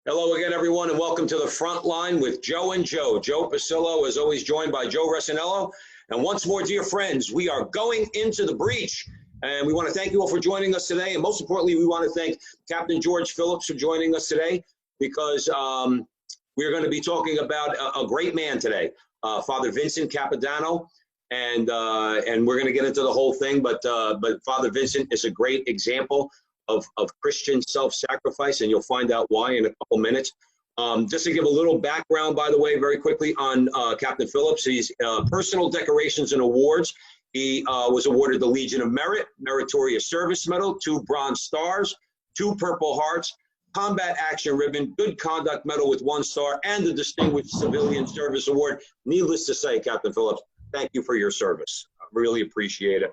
Hello again, everyone, and welcome to the Frontline with Joe and Joe. Joe Pasillo is always joined by Joe Resinello. And once more, dear friends, we are going into the breach. And we want to thank you all for joining us today. And most importantly, we want to thank Captain George Phillips for joining us today, because we're going to be talking about a great man today, Father Vincent Capodanno. And we're going to get into the whole thing. But Father Vincent is a great example of Christian self-sacrifice, and you'll find out why in a couple minutes. Just to give a little background, by the way, very quickly on Captain Phillips, he's personal decorations and awards. He was awarded the Legion of Merit, Meritorious Service Medal, 2 Bronze Stars, 2 Purple Hearts, Combat Action Ribbon, Good Conduct Medal with 1 star, and the Distinguished Civilian Service Award. Needless to say, Captain Phillips, thank you for your service. I really appreciate it.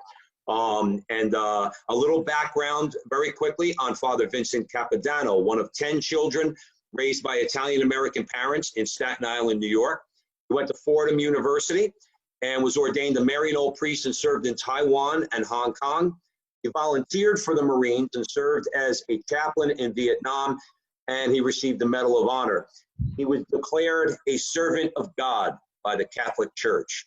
A little background very quickly on Father Vincent Capodanno, one of 10 children raised by Italian-American parents in Staten Island, New York. He went to Fordham University and was ordained a Maryknoll priest and served in Taiwan and Hong Kong. He volunteered for the Marines and served as a chaplain in Vietnam, and he received the Medal of Honor. He was declared a servant of God by the Catholic Church.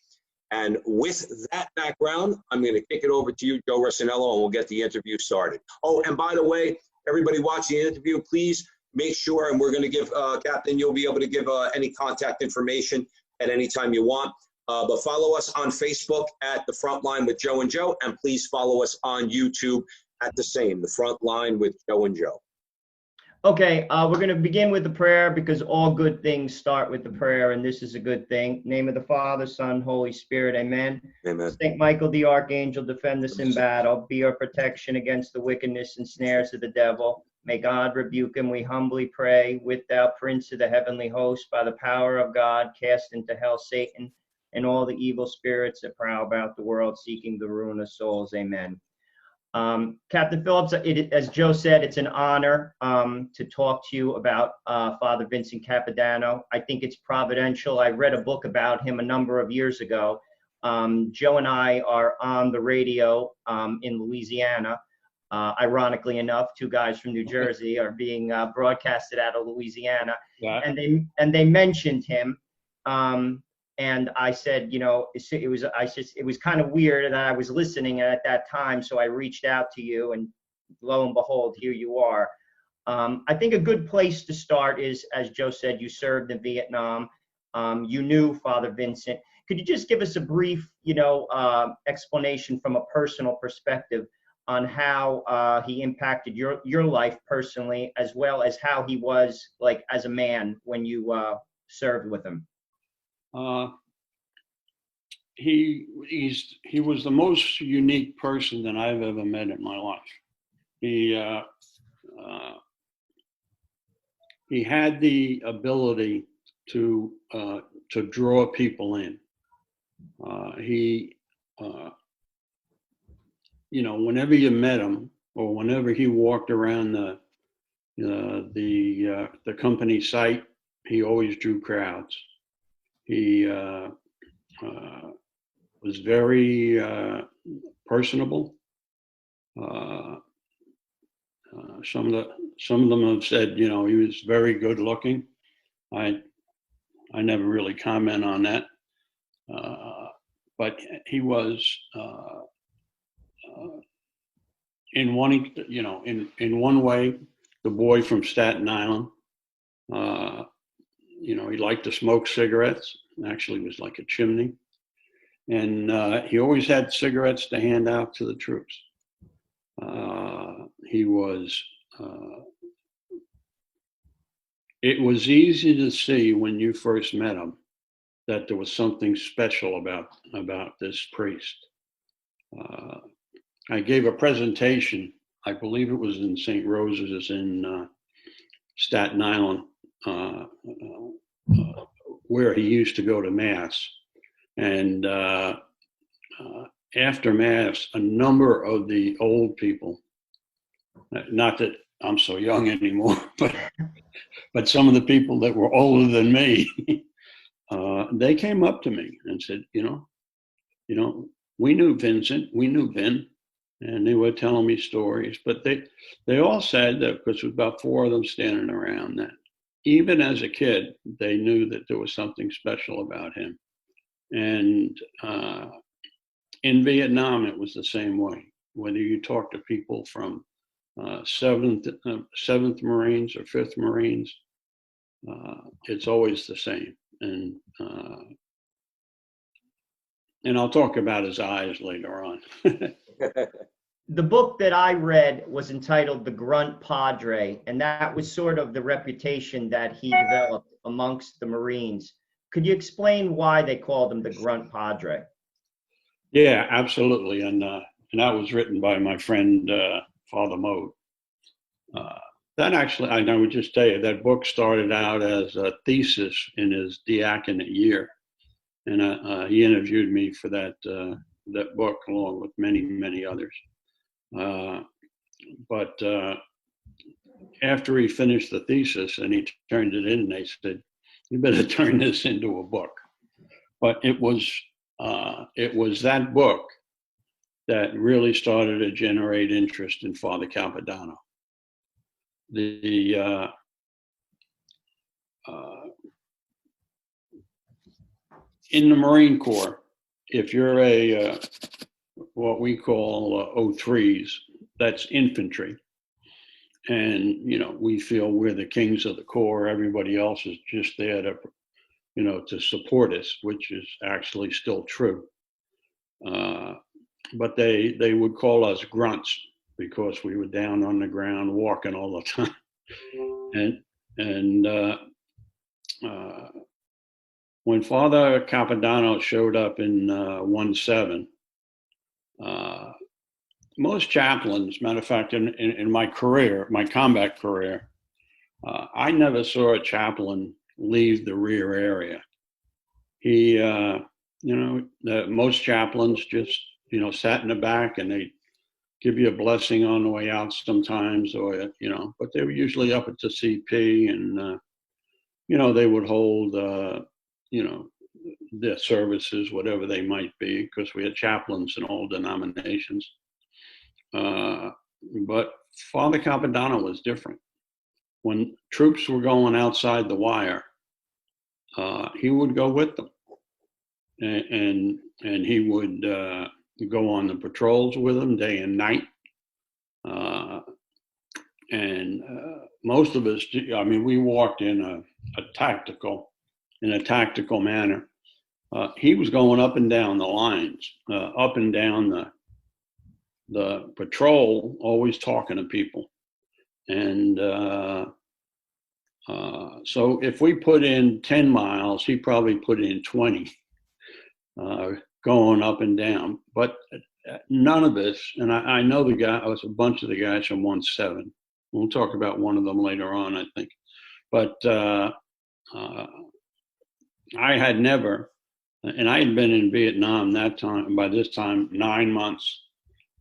And with that background, I'm going to kick it over to you, Joe Resinello, and we'll get the interview started. Oh, and by the way, everybody watching the interview, please make sure, and we're going to give, Captain, you'll be able to give any contact information at any time you want. But follow us on Facebook at The Frontline with Joe and Joe, and please follow us on YouTube at the same, The Frontline with Joe and Joe. Okay, we're going to begin with the prayer, because all good things start with the prayer, and this is a good thing. Name of the Father, Son, Holy Spirit, amen. Amen. Saint Michael the Archangel, defend us in battle. Be our protection against the wickedness and snares of the devil. May God rebuke him, we humbly pray. With thou, Prince of the heavenly host, by the power of God, cast into hell Satan and all the evil spirits that prowl about the world, seeking the ruin of souls, amen. Captain Phillips, as Joe said, it's an honor to talk to you about Father Vincent Capodanno. I think it's providential. I read a book about him a number of years ago. Joe and I are on the radio in Louisiana. Ironically enough, 2 guys from New Jersey are being broadcasted out of Louisiana, yeah. and they mentioned him. And I said, you know, it was kind of weird that I was listening at that time. So I reached out to you, and lo and behold, here you are. I think a good place to start is, as Joe said, you served in Vietnam. You knew Father Vincent. Could you just give us a brief, explanation from a personal perspective on how he impacted your life personally, as well as how he was like as a man when you served with him? He was the most unique person that I've ever met in my life. He had the ability to draw people in. Whenever you met him, or whenever he walked around the company site, he always drew crowds. He was very personable. Some of them have said, he was very good looking. I never really comment on that, but he was in one way the boy from Staten Island. He liked to smoke cigarettes. Actually, it was like a chimney. And he always had cigarettes to hand out to the troops. It was easy to see when you first met him that there was something special about this priest. I gave a presentation, I believe it was in St. Rose's in Staten Island, where he used to go to Mass. And after Mass, a number of the old people, not that I'm so young anymore, but some of the people that were older than me, they came up to me and said, we knew Vincent, we knew Vin, and they were telling me stories. But they all said that, because there was about 4 of them standing around, that even as a kid, they knew that there was something special about him. And in Vietnam, it was the same way. Whether you talk to people from 7th Marines or 5th Marines, it's always the same. And I'll talk about his eyes later on. The book that I read was entitled The Grunt Padre, and that was sort of the reputation that he developed amongst the Marines. Could you explain why they called him the Grunt Padre? Yeah, absolutely. And that was written by my friend, Father Mode. That actually, I would just tell you, that book started out as a thesis in his diaconate year. And he interviewed me for that book, along with many, many others. But after he finished the thesis and he turned it in, they said, "You better turn this into a book." But it was that book that really started to generate interest in Father Capodanno. In the Marine Corps, if you're a what we call 03s, that's infantry. And, we feel we're the kings of the Corps. Everybody else is just there to, to support us, which is actually still true. But they would call us grunts because we were down on the ground walking all the time. And when Father Capodanno showed up in 17, most chaplains, matter of fact, in my career, my combat career, I never saw a chaplain leave the rear area. He, most chaplains just, sat in the back, and they give you a blessing on the way out sometimes, or, but they were usually up at the CP, and, they would hold, their services, whatever they might be, because we had chaplains in all denominations. But Father Capodanno was different. When troops were going outside the wire, he would go with them, and he would go on the patrols with them day and night. And most of us, we walked in a tactical manner. He was going up and down the lines, up and down the patrol, always talking to people. And so if we put in 10 miles, he probably put in 20, going up and down. But none of us, and I know the guy, was a bunch of the guys from 17. We'll talk about one of them later on, I think. But I had never, and I had been in Vietnam that time, by this time, 9 months,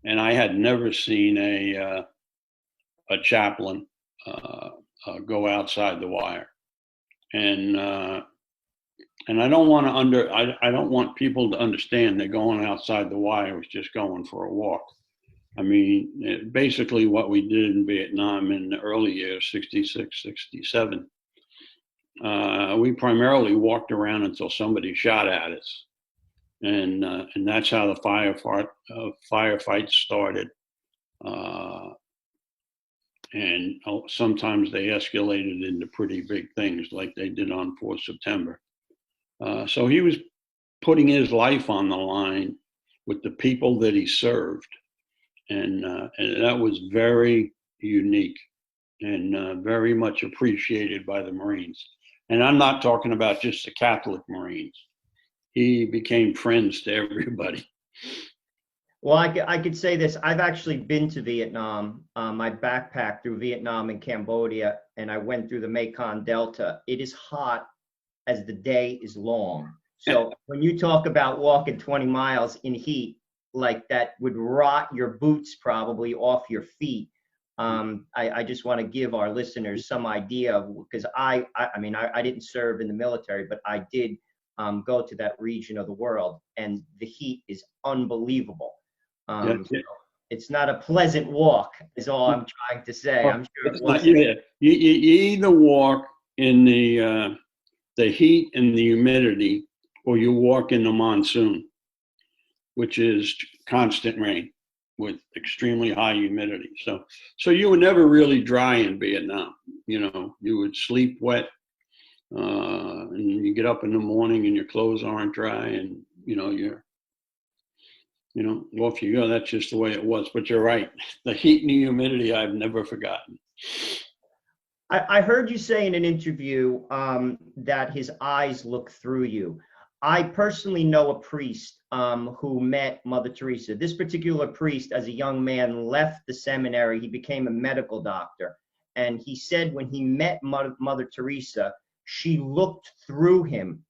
and I had never seen a chaplain go outside the wire. And I don't want I don't want people to understand that going outside the wire was just going for a walk. Basically what we did in Vietnam in the early years, 66, 67, we primarily walked around until somebody shot at us. And that's how the firefights started. And sometimes they escalated into pretty big things like they did on 4th September. So he was putting his life on the line with the people that he served. And that was very unique and very much appreciated by the Marines. And I'm not talking about just the Catholic Marines. He became friends to everybody. Well, I could say this. I've actually been to Vietnam. I backpacked through Vietnam and Cambodia, and I went through the Mekong Delta. It is hot as the day is long. So when you talk about walking 20 miles in heat, like that would rot your boots probably off your feet. I just want to give our listeners some idea of, because I didn't serve in the military, but I did go to that region of the world, and the heat is unbelievable. It's not a pleasant walk, is all I'm trying to say. I'm sure it wasn't. You either walk in the heat and the humidity, or you walk in the monsoon, which is constant rain with extremely high humidity. So you were never really dry in Vietnam. You would sleep wet, and you get up in the morning and your clothes aren't dry, and you're off you go. That's just the way it was. But you're right. The heat and the humidity, I've never forgotten. I heard you say in an interview that his eyes look through you. I personally know a priest who met Mother Teresa. This particular priest, as a young man, left the seminary. He became a medical doctor. And he said when he met Mother Teresa, she looked through him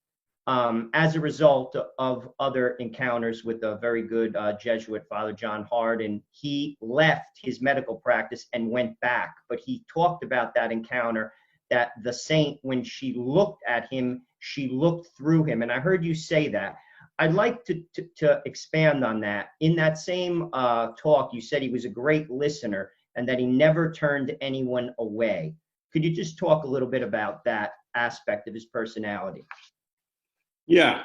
as a result of other encounters with a very good Jesuit, Father John Hart. And he left his medical practice and went back. But he talked about that encounter, that the saint, when she looked at him, she looked through him. And I heard you say that. I'd like to expand on that. In that same talk, you said he was a great listener and that he never turned anyone away. Could you just talk a little bit about that aspect of his personality? Yeah.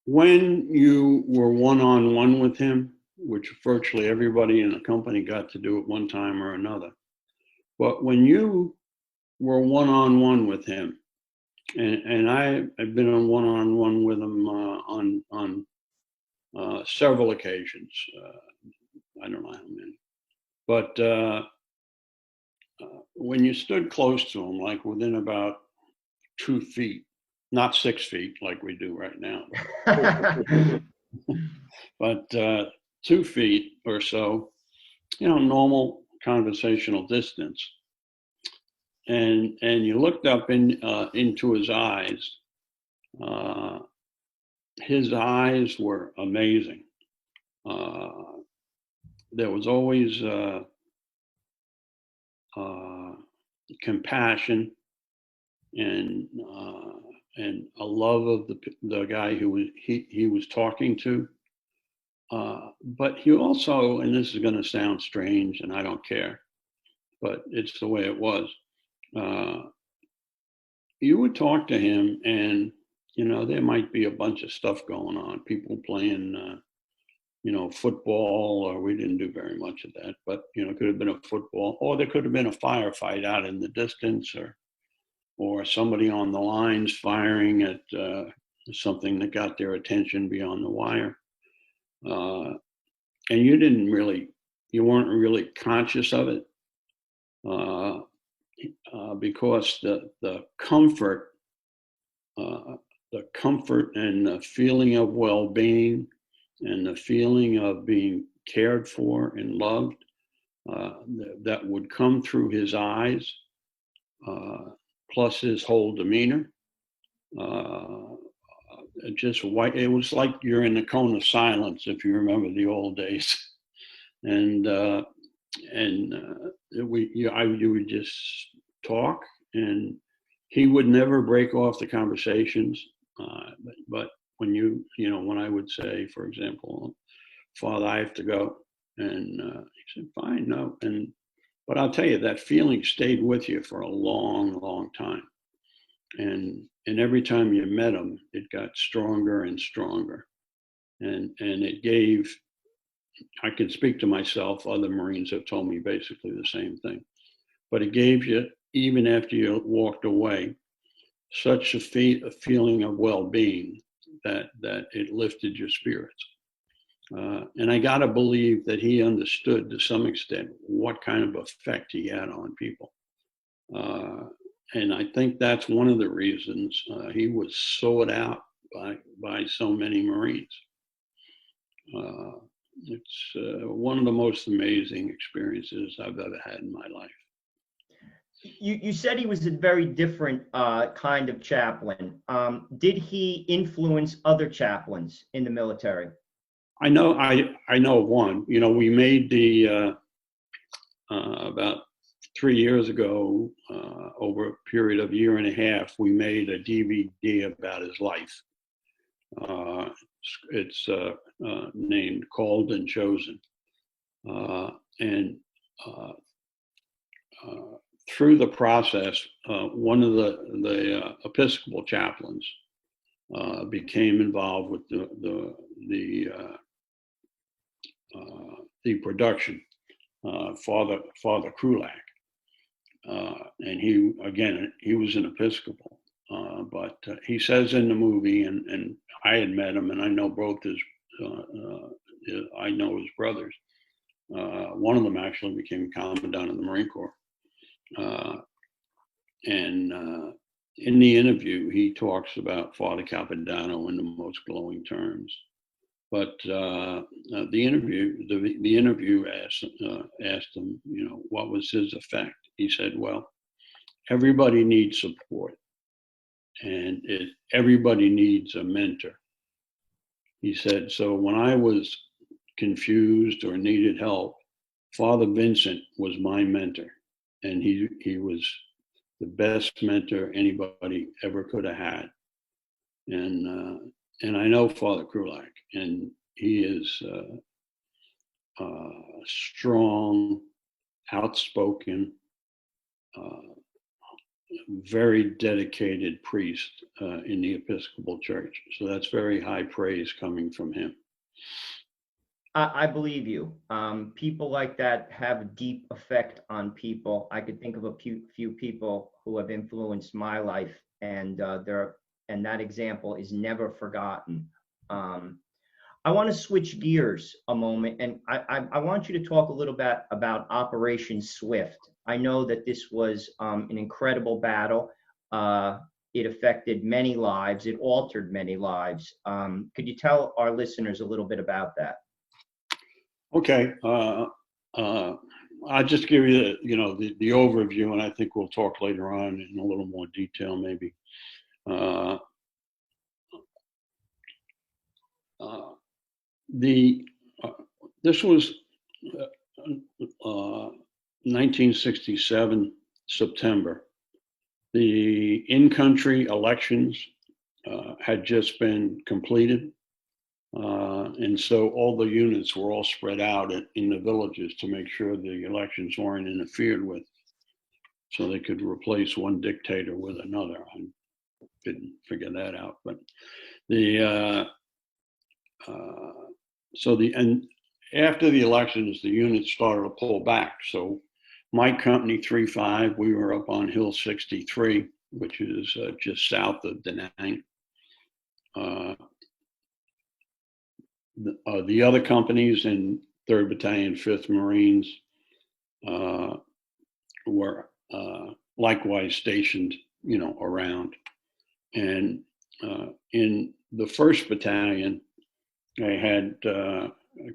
When you were one-on-one with him, which virtually everybody in the company got to do at one time or another, but when you were one-on-one with him, and I had been on one-on-one with him on several occasions, I don't know how many, but when you stood close to him, like within about 2 feet, not 6 feet like we do right now, but 2 feet or so, normal conversational distance. And you looked up into his eyes. His eyes were amazing. There was always compassion and a love of the guy who he was talking to. But he also, and this is going to sound strange, and I don't care, but it's the way it was. You would talk to him, and there might be a bunch of stuff going on. People playing, football, or we didn't do very much of that. But it could have been a football, or there could have been a firefight out in the distance, or somebody on the lines firing at something that got their attention beyond the wire. And you weren't really conscious of it, because the comfort and the feeling of well-being and the feeling of being cared for and loved that would come through his eyes, plus his whole demeanor. It was like you're in the cone of silence, if you remember the old days. And you would just talk, and he would never break off the conversations. But when I would say, for example, Father, I have to go, and he said, fine, no. But I'll tell you, that feeling stayed with you for a long, long time. And every time you met him, it got stronger and stronger. And it gave, I can speak to myself, other Marines have told me basically the same thing. But it gave you, even after you walked away, such a feeling of well-being that it lifted your spirits. And I got to believe that he understood to some extent what kind of effect he had on people. And I think that's one of the reasons he was sought out by so many Marines. It's one of the most amazing experiences I've ever had in my life. You said he was a very different kind of chaplain. Did he influence other chaplains in the military? I know of one. We made the about 3 years ago, over a period of a year and a half, we made a DVD about his life. It's named Called and Chosen. And through the process, one of the Episcopal chaplains became involved with the production, Father Krulak, and he was an Episcopal, but he says in the movie, and I had met him, and I know both I know his brothers. One of them actually became Commandant of the Marine Corps. And in the interview, he talks about Father Capodanno in the most glowing terms. But the interview asked him, what was his effect? He said, well, everybody needs support, and everybody needs a mentor. He said, so when I was confused or needed help, Father Vincent was my mentor, and he was the best mentor anybody ever could have had. And I know Father Krulak, and he is strong, outspoken, very dedicated priest in the Episcopal Church. So that's very high praise coming from him. I believe you. People like that have a deep effect on people. I could think of a few people who have influenced my life, and that example is never forgotten. I want to switch gears a moment, and I want you to talk a little bit about Operation Swift. I know that this was an incredible battle. It affected many lives. It altered many lives. Could you tell our listeners a little bit about that? Okay. I'll just give you the overview, and I think we'll talk later on in a little more detail, maybe. This was 1967 September. The in-country elections had just been completed. And so all the units were all spread out in the villages to make sure the elections weren't interfered with, so they could replace one dictator with another. I didn't figure that out, but and after the elections, the units started to pull back. So my company 3-5, we were up on Hill 63, which is just south of Da Nang. The other companies in 3rd Battalion, 5th Marines were likewise stationed, around. And in the 1st Battalion, I had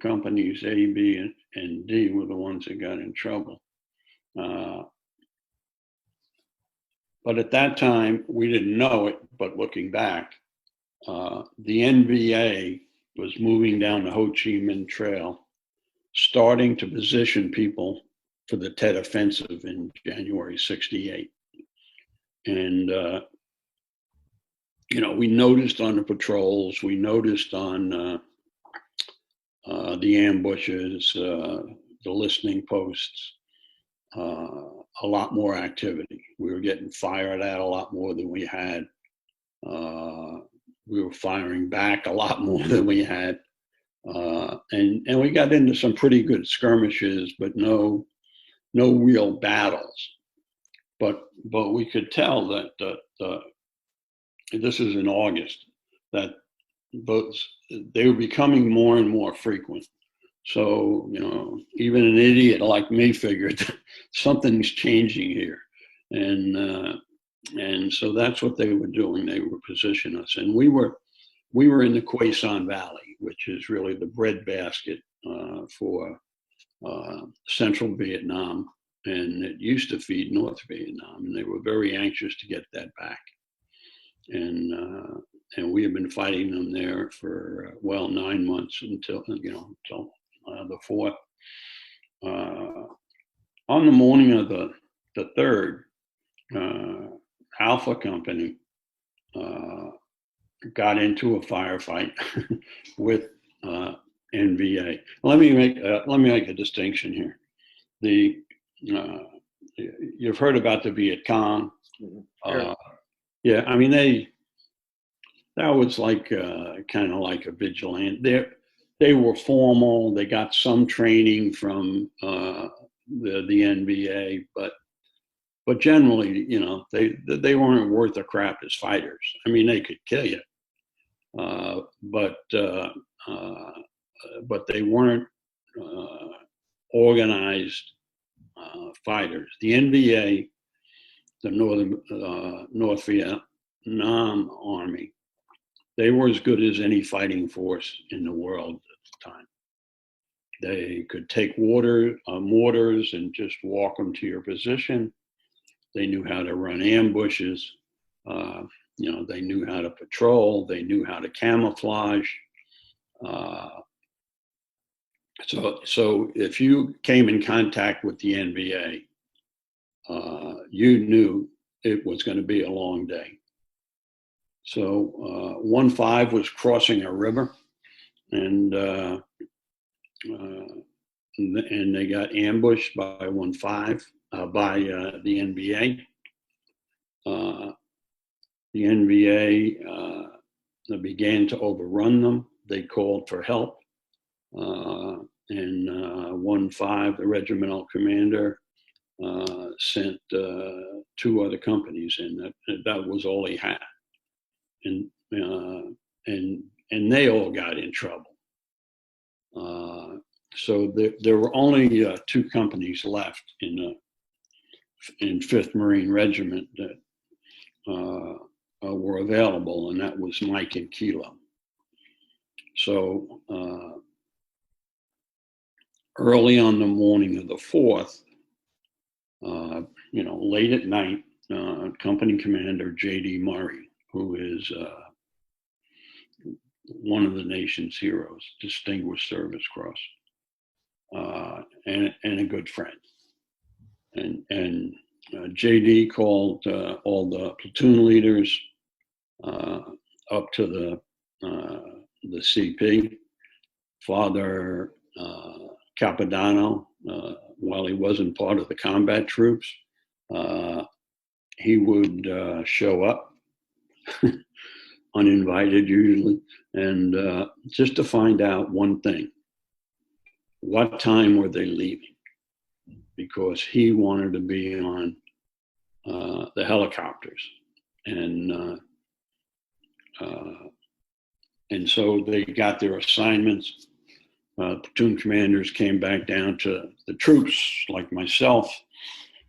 companies A, B, and D were the ones that got in trouble. But at that time, we didn't know it, but looking back, the NVA was moving down the Ho Chi Minh Trail, starting to position people for the Tet Offensive in January '68. And, we noticed on the patrols, we noticed on the ambushes, the listening posts, a lot more activity. We were getting fired at a lot more than we had. We were firing back a lot more than we had. And we got into some pretty good skirmishes, but no real battles. But we could tell that this is in August, that they were becoming more and more frequent. So, even an idiot like me figured something's changing here. And so that's what they were doing. They were positioning us. And we were in the Quay Son Valley, which is really the breadbasket for Central Vietnam. And it used to feed North Vietnam. And they were very anxious to get that back. And we have been fighting them there for, 9 months until the 4th. On the morning of the 3rd, Alpha Company got into a firefight with NVA. Let me make a distinction here. The you've heard about the Viet Cong. Sure. Yeah, I mean, that was like kind of like a vigilante. They were formal. They got some training from the NBA, but generally, they weren't worth a crap as fighters. I mean, they could kill you, but they weren't organized fighters. The NBA, the North Vietnam Army, they were as good as any fighting force in the world at the time. They could take mortars and just walk them to your position. They knew how to run ambushes. They knew how to patrol. They knew how to camouflage. So if you came in contact with the NBA, you knew it was going to be a long day. So 1-5 was crossing a river, and they got ambushed by 1-5 by the NBA. The NBA began to overrun them. They called for help, and 1-5, the regimental commander sent 2 other companies in. That was all he had, and they all got in trouble. So there were only 2 companies left in 5th Marine Regiment that were available, and that was Mike and Kilo. So early on the morning of the 4th, late at night, Company Commander J.D. Murray, who is one of the nation's heroes, Distinguished Service Cross, and a good friend. And J.D. called all the platoon leaders up to the CP. Father Capodanno, while he wasn't part of the combat troops, he would show up, uninvited usually, and just to find out one thing: what time were they leaving? Because he wanted to be on the helicopters, and so they got their assignments. Platoon commanders came back down to the troops, like myself,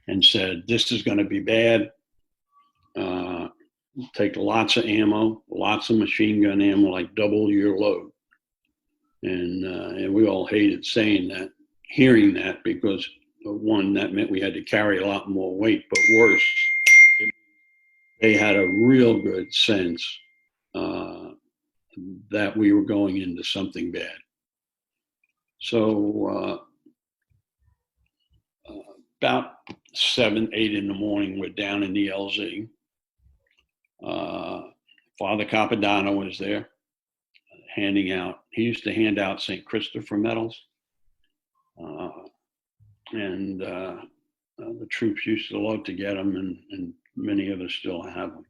and said, "This is going to be bad. Take lots of ammo, lots of machine gun ammo, like double your load." And we all hated saying that, hearing that, because one, that meant we had to carry a lot more weight, but worse, they had a real good sense that we were going into something bad. So about 7, 8 in the morning, we're down in the LZ. Father Capodanno was there, handing out. He used to hand out St. Christopher medals, and the troops used to love to get them, and many of us still have them.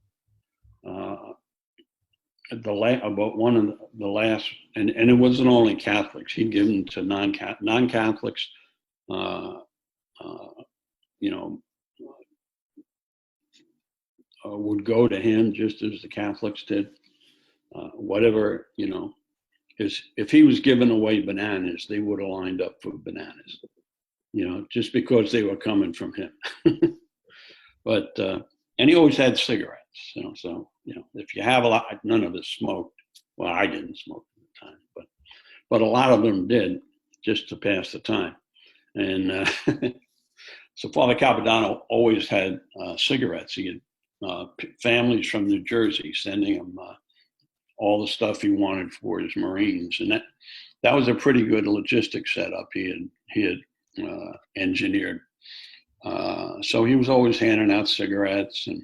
About one of the last, and it wasn't only Catholics. He'd give them to non-Catholics. Would go to him just as the Catholics did. Whatever, if he was giving away bananas, they would have lined up for bananas, just because they were coming from him. But and he always had cigarettes, so if you have a lot, none of us smoked. Well, I didn't smoke at the time, but a lot of them did, just to pass the time. And so Father Capodanno always had cigarettes. He had families from New Jersey sending him all the stuff he wanted for his Marines, and that was a pretty good logistics setup he had engineered. So he was always handing out cigarettes, and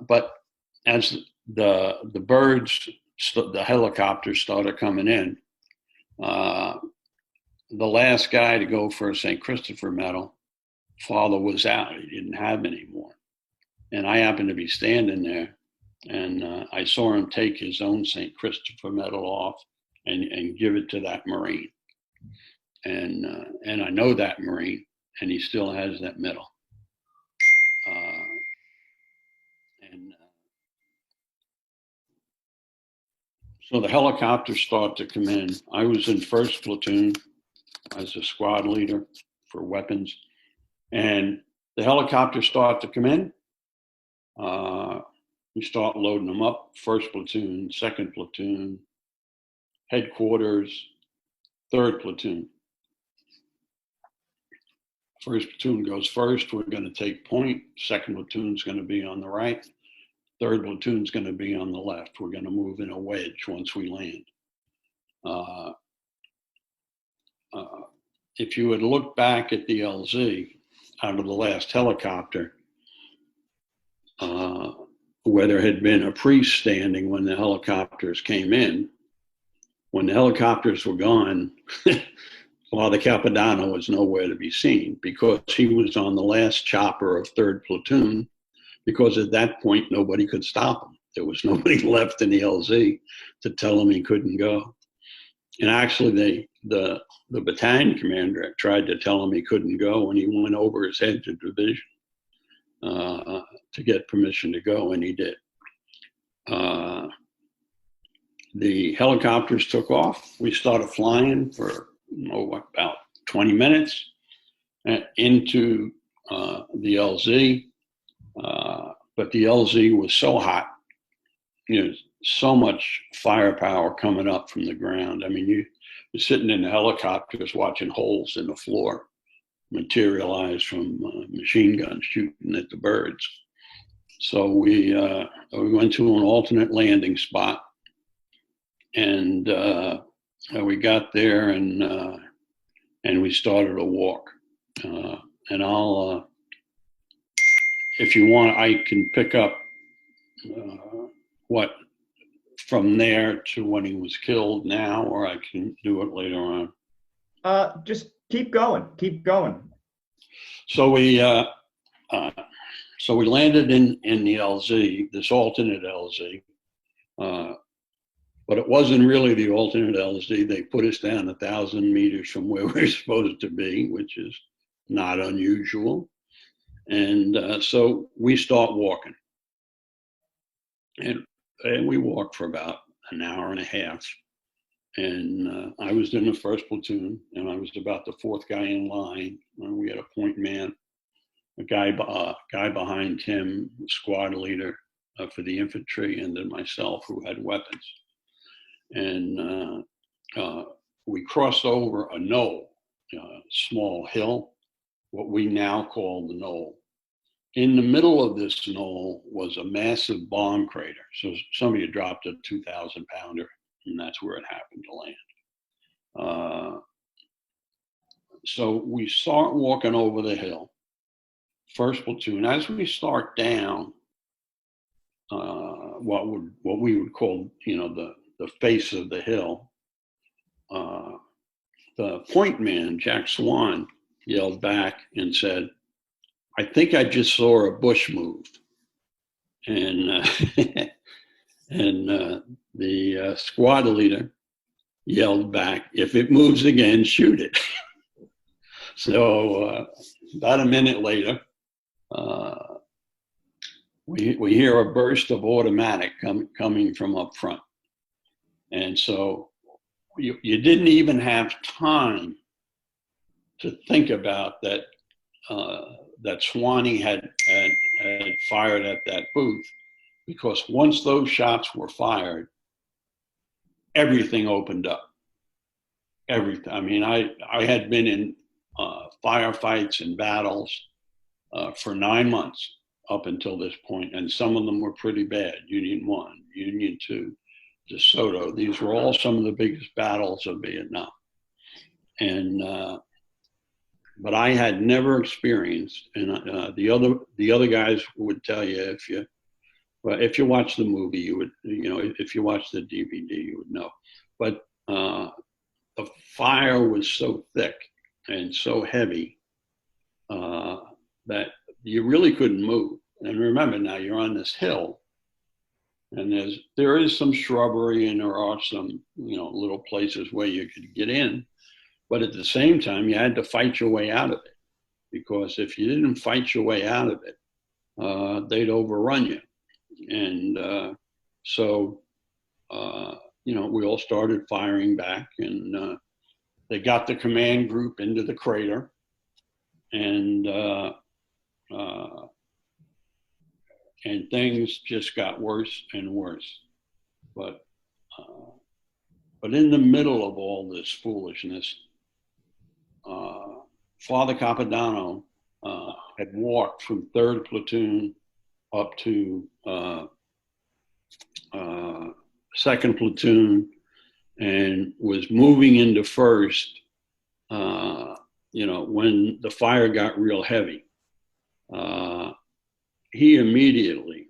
but as the birds, the helicopters started coming in, the last guy to go for a St. Christopher medal, father was out. He didn't have any more. And I happened to be standing there, and I saw him take his own St. Christopher medal off and give it to that Marine. And I know that Marine, and he still has that medal. So the helicopters start to come in. I was in first platoon as a squad leader for weapons, and the helicopters start to come in. We start loading them up. First platoon, second platoon, headquarters, third platoon. First platoon goes first. We're going to take point. Second platoon's going to be on the right. Third platoon's going to be on the left. We're going to move in a wedge once we land. If you would look back at the LZ out of the last helicopter, where there had been a priest standing when the helicopters came in, when the helicopters were gone, Father Capodanno was nowhere to be seen because he was on the last chopper of third platoon, because at that point, nobody could stop him. There was nobody left in the LZ to tell him he couldn't go. And actually, the battalion commander tried to tell him he couldn't go, and he went over his head to division to get permission to go, and he did. The helicopters took off. We started flying for about 20 minutes into the LZ. But the LZ was so hot, so much firepower coming up from the ground. I mean, you're sitting in the helicopters watching holes in the floor materialize from machine guns shooting at the birds. So we went to an alternate landing spot, and we got there, and we started a walk. And I'll, if you want, I can pick up what from there to when he was killed now, or I can do it later on. Just keep going. Keep going. So we landed in the LZ, this alternate LZ, but it wasn't really the alternate LZ. They put us down 1,000 meters from where we're supposed to be, which is not unusual. And so we start walking, and we walked for about an hour and a half. And I was in the first platoon, and I was about the fourth guy in line. We had a point man, a guy behind him, squad leader for the infantry, and then myself, who had weapons. And we crossed over a knoll, small hill, what we now call the knoll. In the middle of this knoll was a massive bomb crater. So somebody had dropped a 2,000-pounder, and that's where it happened to land. So we start walking over the hill, first platoon. As we start down, what we would call, the face of the hill, the point man, Jack Swan, yelled back and said, "I think I just saw a bush move." And the squad leader yelled back, "If it moves again, shoot it." So about a minute later, we hear a burst of automatic coming from up front. And so you didn't even have time to think about that that Swanee had fired at that booth, because once those shots were fired, everything opened up. Everything. I mean, I had been in firefights and battles for 9 months up until this point, and some of them were pretty bad. Union 1, Union 2, DeSoto. These were all some of the biggest battles of Vietnam. And but I had never experienced, and the other guys would tell you, if you watch the movie, you would, if you watch the DVD, you would know. But the fire was so thick and so heavy that you really couldn't move. And remember, now you're on this hill, and there is some shrubbery, and there are some, little places where you could get in. But at the same time, you had to fight your way out of it, because if you didn't fight your way out of it, they'd overrun you. And so we all started firing back, and they got the command group into the crater, and things just got worse and worse. But in the middle of all this foolishness, Father Capodanno had walked from 3rd platoon up to 2nd platoon, and was moving into 1st, when the fire got real heavy. He immediately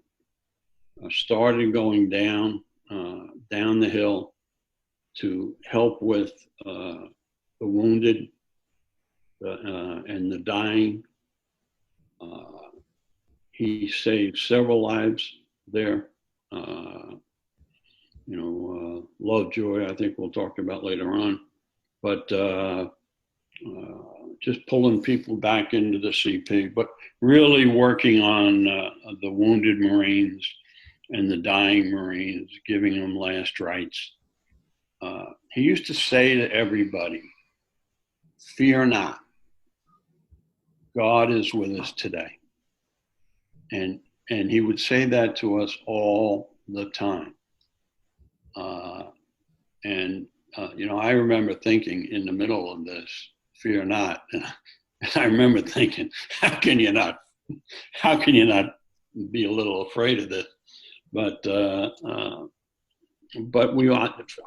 started going down the hill to help with the wounded and the dying. He saved several lives there. Lovejoy, I think we'll talk about later on. But just pulling people back into the CP, but really working on the wounded Marines and the dying Marines, giving them last rites. He used to say to everybody, "Fear not, God is with us today." And he would say that to us all the time. I remember thinking in the middle of this, "Fear not." And I remember thinking, how can you not be a little afraid of this? But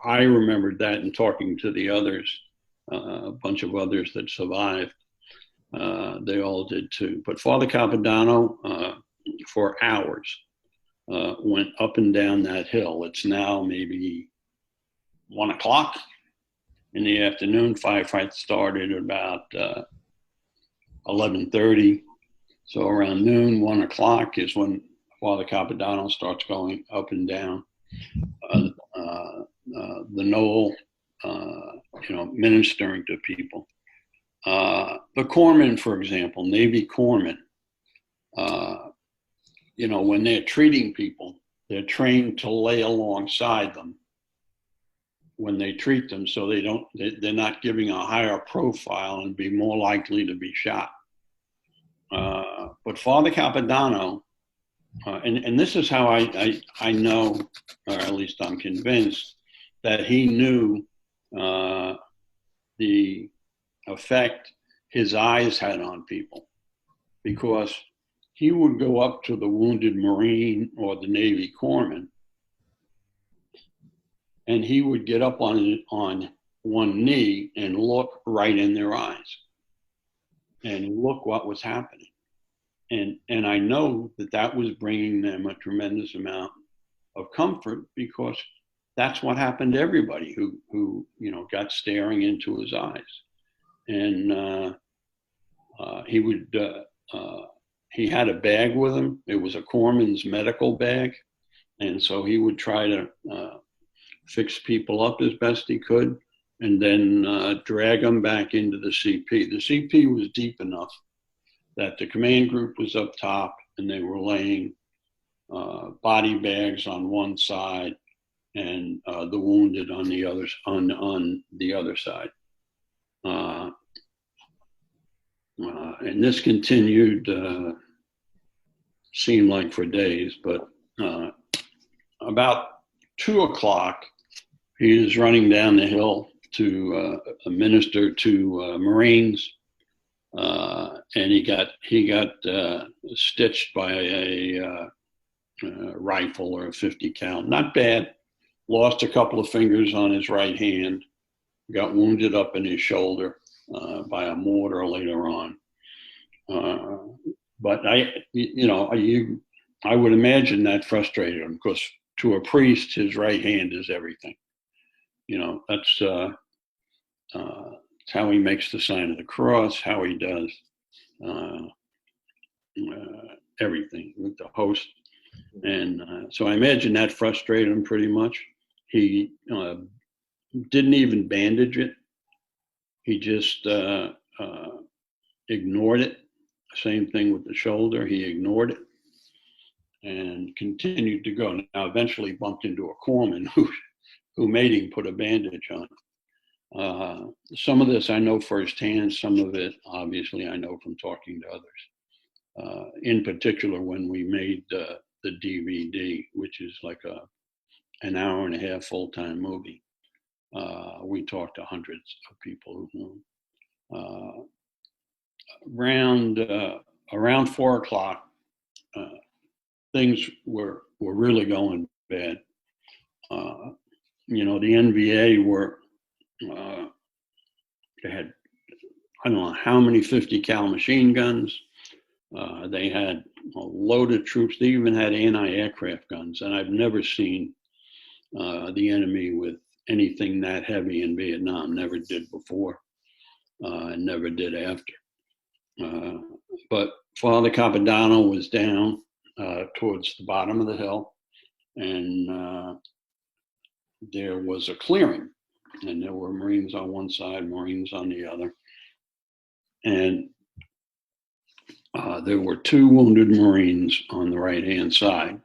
I remembered that, and talking to the others, a bunch of others that survived, they all did too. But Father Capodanno, for hours, went up and down that hill. It's now maybe 1 o'clock in the afternoon. Firefight started at about 11:30. So around noon, 1 o'clock is when Father Capodanno starts going up and down the knoll, ministering to people. The corpsmen, for example, Navy corpsmen, when they're treating people, they're trained to lay alongside them when they treat them, so they're not giving a higher profile and be more likely to be shot. But Father Capodanno, and this is how I know, or at least I'm convinced, that he knew the effect his eyes had on people, because he would go up to the wounded Marine or the Navy corpsman, and he would get up on one knee and look right in their eyes and look what was happening. And I know that was bringing them a tremendous amount of comfort, because that's what happened to everybody who got staring into his eyes. And he had a bag with him. It was a corpsman's medical bag. And so he would try to fix people up as best he could, and then drag them back into the CP. The CP was deep enough that the command group was up top, and they were laying body bags on one side and the wounded on the other side. And this continued, seemed like for days, but about 2 o'clock, he was running down the hill to minister to Marines, and he got stitched by a rifle or a 50 cal. Not bad. Lost a couple of fingers on his right hand. Got wounded up in his shoulder by a mortar later on. But I would imagine that frustrated him, because to a priest, his right hand is everything. That's how he makes the sign of the cross, how he does everything with the host. And so I imagine that frustrated him pretty much. He didn't even bandage it. He just ignored it. Same thing with the shoulder. He ignored it and continued to go. Now, eventually bumped into a corpsman who made him put a bandage on. Some of this I know firsthand. Some of it, obviously, I know from talking to others. In particular, when we made the DVD, which is like an hour and a half full-time movie, we talked to hundreds of people who knew. Around 4 o'clock, things were really going bad. The NBA were, they had, I don't know how many 50 cal machine guns. They had a load of troops. They even had anti-aircraft guns. And I've never seen the enemy with anything that heavy in Vietnam. Never did before, and never did after. But Father Capodanno was down towards the bottom of the hill, and there was a clearing, and there were Marines on one side, Marines on the other, and there were 2 wounded Marines on the right-hand side.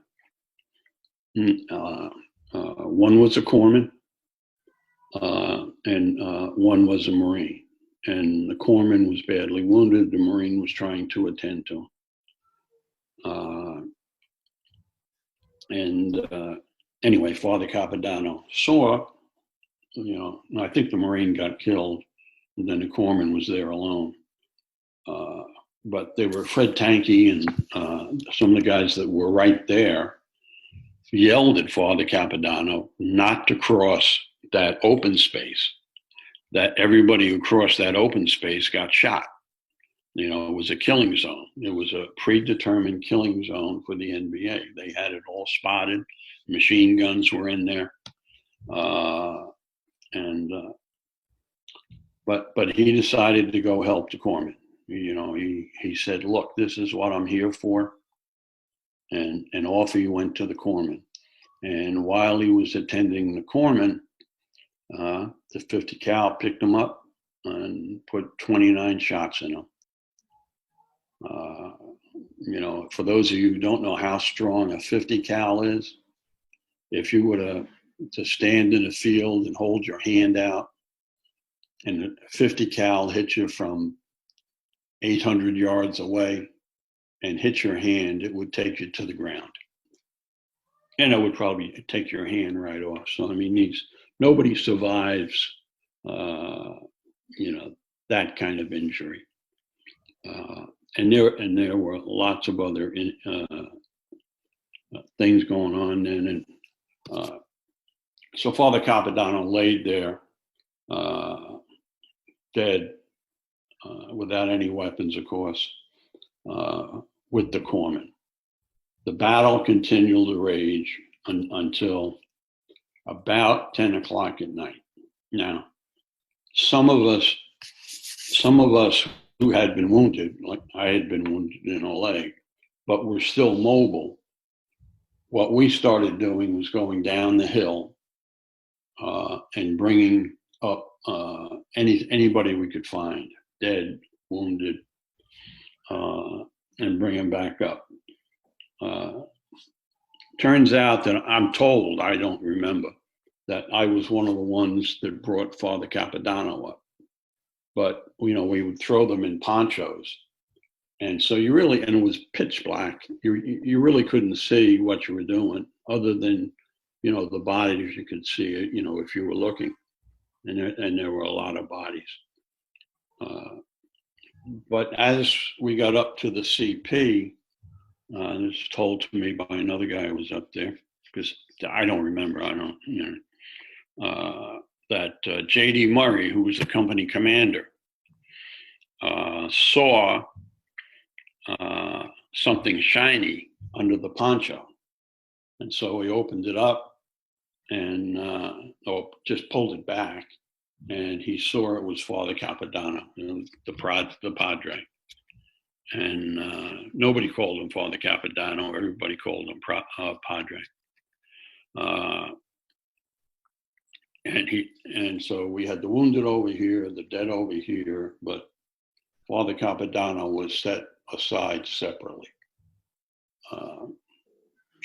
One was a corpsman, and one was a Marine. And the corpsman was badly wounded. The Marine was trying to attend to him. Anyway, Father Capodanno saw, I think the Marine got killed, and then the corpsman was there alone. But they were Fred Tanky and some of the guys that were right there yelled at Father Capodanno not to cross that open space, that everybody who crossed that open space got shot. It was a killing zone. It was a predetermined killing zone for the NBA. They had it all spotted. Machine guns were in there. But he decided to go help the corpsman. He said, look, this is what I'm here for. And off he went to the corpsman. And while he was attending the corpsman, the 50 cal picked him up and put 29 shots in him. For those of you who don't know how strong a 50 cal is, if you were to stand in a field and hold your hand out, and a 50 cal hit you from 800 yards away and hit your hand, it would take you to the ground. And it would probably take your hand right off. So, nobody survives, that kind of injury. And there were lots of other things going on then. And so Father Capodanno laid there dead, without any weapons, of course, with the corpsman. The battle continued to rage until about 10 o'clock at night. Now, some of us who had been wounded, like I had been wounded in a leg, but were still mobile, what we started doing was going down the hill and bringing up anybody we could find, dead, wounded, and bring them back up. Turns out that I'm told, I don't remember, that I was one of the ones that brought Father Capodanno up. But, we would throw them in ponchos. And so and it was pitch black. You really couldn't see what you were doing other than, the bodies. You could see it, if you were looking. And there were a lot of bodies. But as we got up to the CP, this was told to me by another guy who was up there, because I don't remember, that J.D. Murray, who was the company commander, saw something shiny under the poncho. And so he opened it up and just pulled it back, and he saw it was Father Capodanno, the Padre. and nobody called him Father Capodanno. Everybody called him Padre. And so we had the wounded over here, the dead over here, but Father Capodanno was set aside separately.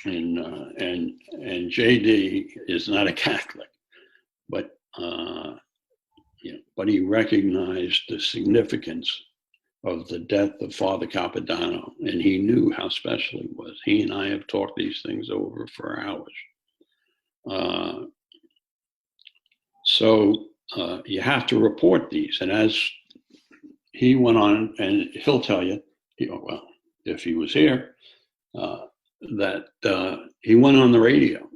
And JD is not a Catholic, but but he recognized the significance of the death of Father Capodanno, and he knew how special he was. He and I have talked these things over for hours. So you have to report these, and as he went on, and he'll tell you, well, if he was here, that he went on the radio,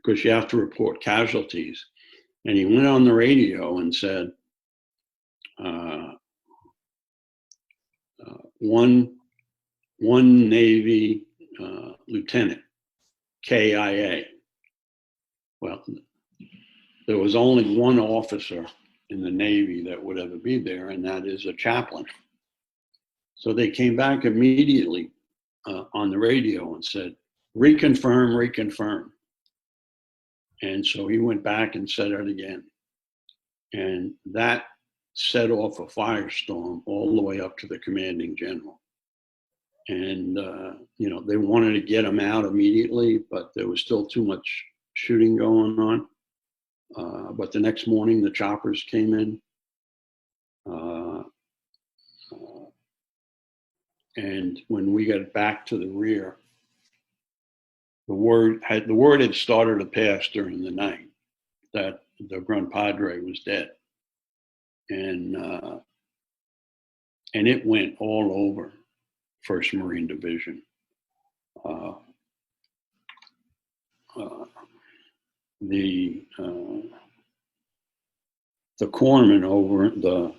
because you have to report casualties. And he went on the radio and said, one Navy lieutenant, KIA. Well, there was only one officer in the Navy that would ever be there, and that is a chaplain. So they came back immediately on the radio and said, reconfirm, reconfirm. And so he went back and said it again. And that set off a firestorm all the way up to the commanding general. And, they wanted to get him out immediately, but there was still too much shooting going on. But the next morning, the choppers came in. And when we got back to the rear, the word had started to pass during the night that the Grunt Padre was dead. And it went all over 1st Marine Division. The corpsman over the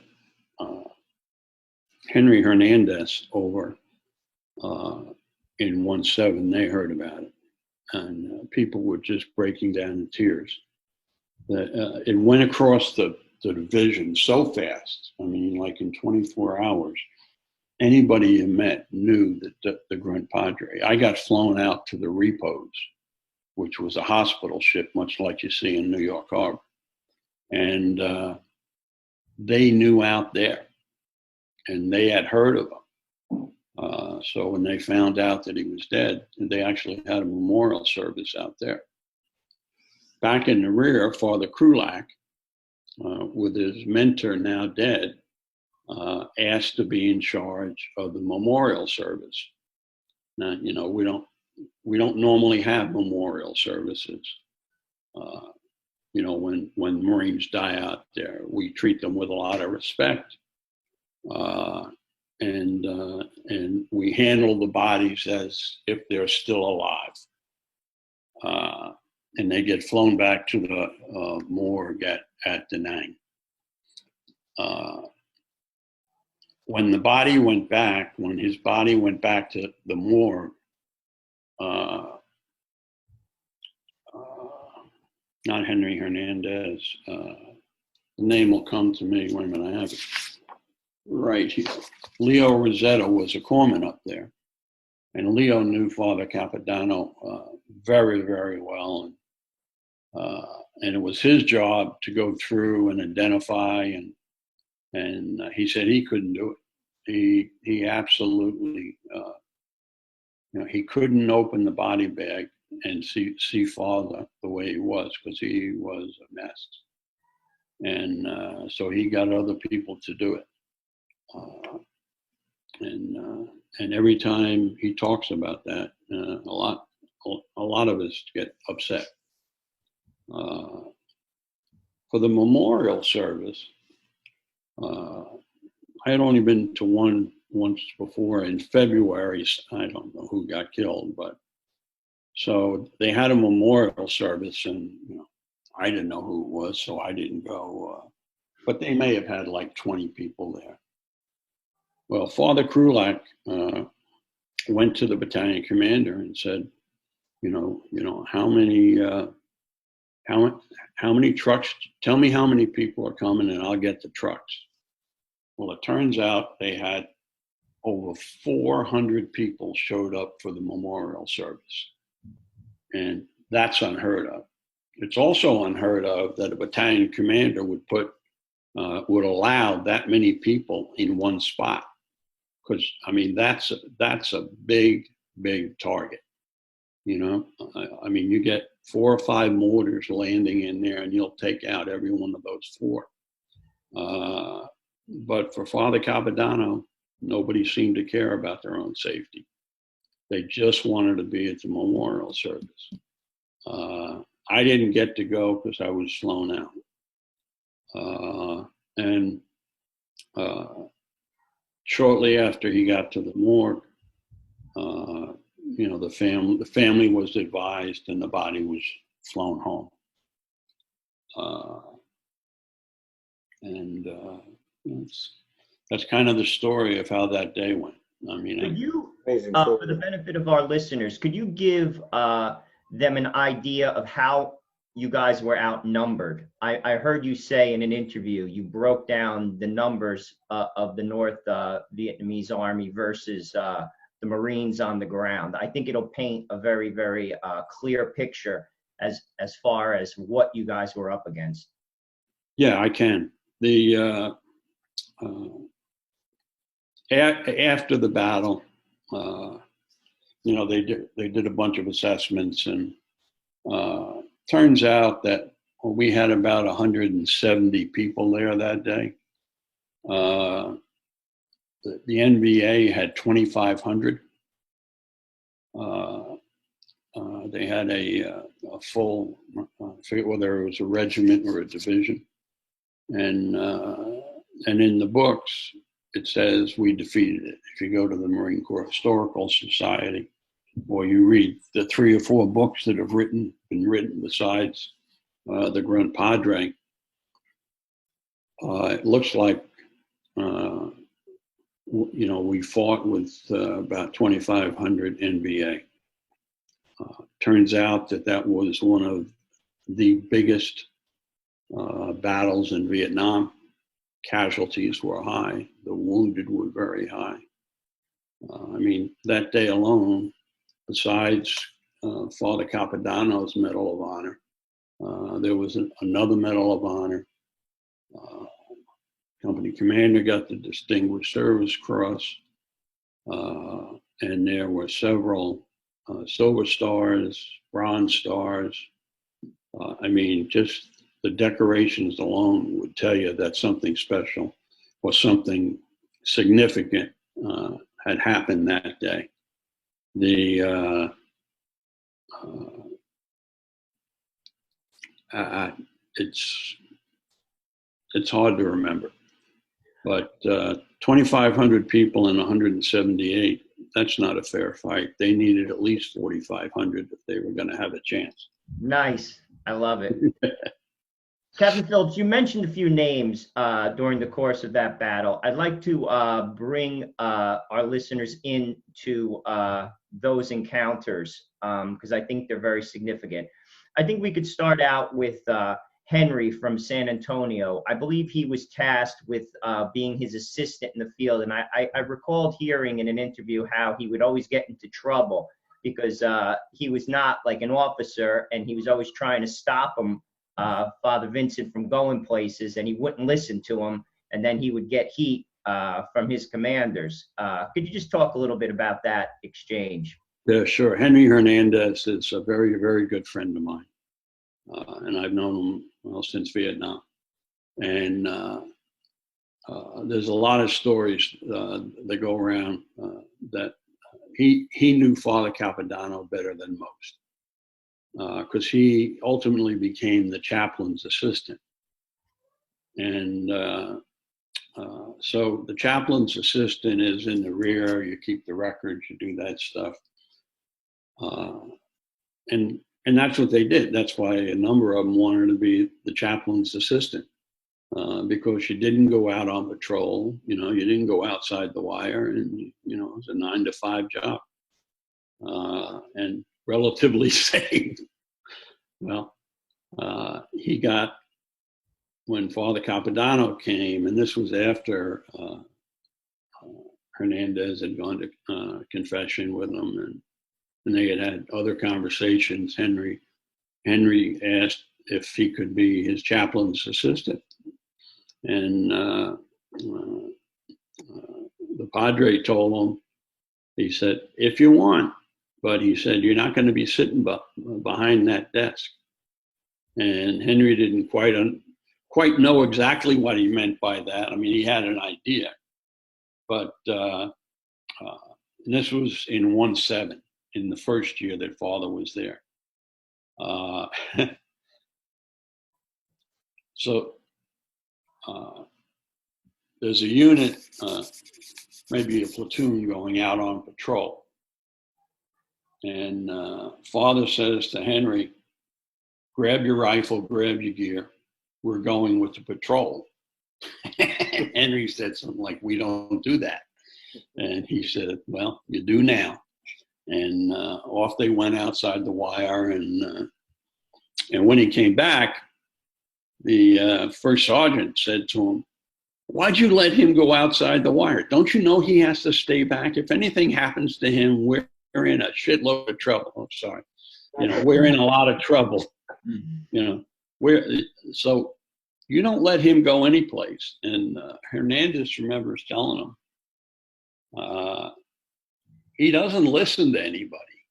Henry Hernandez over in 1-7, they heard about it, and people were just breaking down in tears. It went across the division so fast. I mean, like in 24 hours, anybody you met knew that the Grunt Padre. I got flown out to the Repos, which was a hospital ship, much like you see in New York Harbor. And they knew out there, and they had heard of him. So when they found out that he was dead, they actually had a memorial service out there. Back in the rear, Father Krulak, with his mentor now dead, asked to be in charge of the memorial service. Now, we don't normally have memorial services. When Marines die out there, we treat them with a lot of respect. And we handle the bodies as if they're still alive. And they get flown back to the morgue at Da Nang. When his body went back to the morgue, not Henry Hernandez, the name will come to me. Wait a minute, I have it right here. Leo Rosetta was a corpsman up there, and Leo knew Father Capodanno very, very well, and it was his job to go through and identify, and he said he couldn't do it. He absolutely, he couldn't open the body bag and see Father the way he was, because he was a mess, and so he got other people to do it. And every time he talks about that, a lot of us get upset. For the memorial service, I had only been to one once before in February. I don't know who got killed, but so they had a memorial service, and I didn't know who it was, so I didn't go. But they may have had like 20 people there. Well, Father Krulak went to the battalion commander and said, how many trucks? Tell me how many people are coming, and I'll get the trucks. Well, it turns out they had over 400 people showed up for the memorial service. And that's unheard of. It's also unheard of that a battalion commander would allow that many people in one spot. Because, I mean, that's a big, big target. You know, I mean, you get 4 or 5 mortars landing in there and you'll take out every one of those 4. But for Father Capodanno, nobody seemed to care about their own safety. They just wanted to be at the memorial service. I didn't get to go because I was flown out. And shortly after he got to the morgue, you know, the family was advised and the body was flown home. That's kind of the story of how that day went. I mean, Could you, for the benefit of our listeners, could you give them an idea of how you guys were outnumbered? I heard you say in an interview, you broke down the numbers of the North Vietnamese Army versus the Marines on the ground. I think it'll paint a very, very clear picture as far as what you guys were up against. Yeah, I can. After the battle, you know, they did a bunch of assessments, and turns out that we had about 170 people there that day. The NVA had 2,500. They had a full, I forget whether it was a regiment or a division, and in the books it says we defeated it. If you go to the Marine Corps Historical Society, or you read the 3 or 4 books that have been written besides the Grunt Padre, it looks like you know, we fought with about 2,500 NVA. Turns out that was one of the biggest battles in Vietnam. Casualties were high. The wounded were very high. I mean, that day alone, besides Father Capodanno's Medal of Honor, there was another Medal of Honor. Company commander got the Distinguished Service Cross, and there were several Silver Stars, Bronze Stars. I mean, just the decorations alone would tell you that something special or something significant had happened that day. It's hard to remember, but 2,500 people and 178, that's not a fair fight. They needed at least 4,500 if they were going to have a chance. Nice. I love it. Captain Phillips, you mentioned a few names during the course of that battle. I'd like to bring our listeners into those encounters because I think they're very significant. I think we could start out with Henry from San Antonio. I believe he was tasked with being his assistant in the field. And I recalled hearing in an interview how he would always get into trouble because he was not like an officer, and he was always trying to stop him, Father Vincent, from going places, and he wouldn't listen to him. And then he would get heat from his commanders. Could you just talk a little bit about that exchange? Yeah, sure. Henry Hernandez is a very, very good friend of mine. And I've known him since Vietnam. And there's a lot of stories that go around that he knew Father Capodanno better than most, because he ultimately became the chaplain's assistant. And so the chaplain's assistant is in the rear, you keep the records, you do that stuff. And that's what they did. That's why a number of them wanted to be the chaplain's assistant, because you didn't go out on patrol, you know, you didn't go outside the wire, and, you know, it was a 9-to-5 job, and relatively safe. Well, he got, when Father Capodanno came, and this was after Hernandez had gone to confession with him, and they had other conversations. Henry asked if he could be his chaplain's assistant, and the Padre told him, he said, if you want, but he said, you're not going to be sitting behind that desk. And Henry didn't quite know exactly what he meant by that. I mean, he had an idea, but this was in 17, in the first year that Father was there. So there's a unit, maybe a platoon going out on patrol. And Father says to Henry, grab your rifle, grab your gear. We're going with the patrol. Henry said something like, we don't do that. And he said, well, you do now. And off they went outside the wire. And when he came back, the first sergeant said to him, why'd you let him go outside the wire? Don't you know he has to stay back? If anything happens to him, we're in a shitload of trouble. I'm sorry. We're in a lot of trouble. So you don't let him go anyplace. And Hernandez remembers telling him, he doesn't listen to anybody.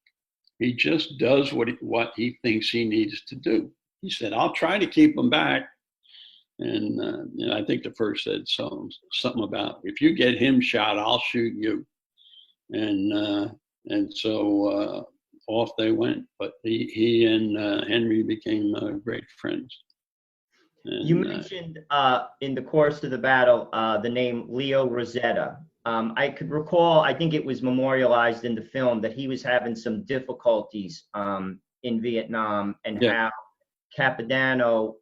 He just does what he thinks he needs to do. He said, I'll try to keep him back. And I think the first said something about, if you get him shot, I'll shoot you. And so off they went. But he and Henry became great friends. And, you mentioned in the course of the battle the name Leo Rosetta. I could recall, I think it was memorialized in the film, that he was having some difficulties in Vietnam, and how Capodanno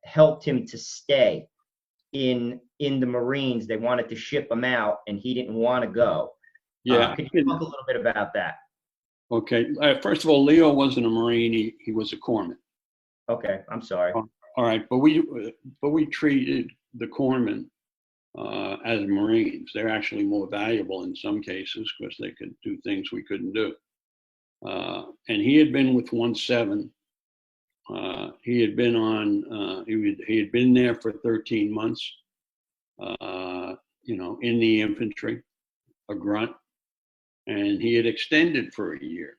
helped him to stay in the Marines. They wanted to ship him out, and he didn't want to go. Could you talk a little bit about that? Okay. First of all, Leo wasn't a Marine. He was a corpsman. Okay, I'm sorry. All right, but we treated the corpsmen as Marines. They're actually more valuable in some cases because they could do things we couldn't do. And he had been with 17. He had been on. He had been there for 13 months. In the infantry, a grunt, and he had extended for a year.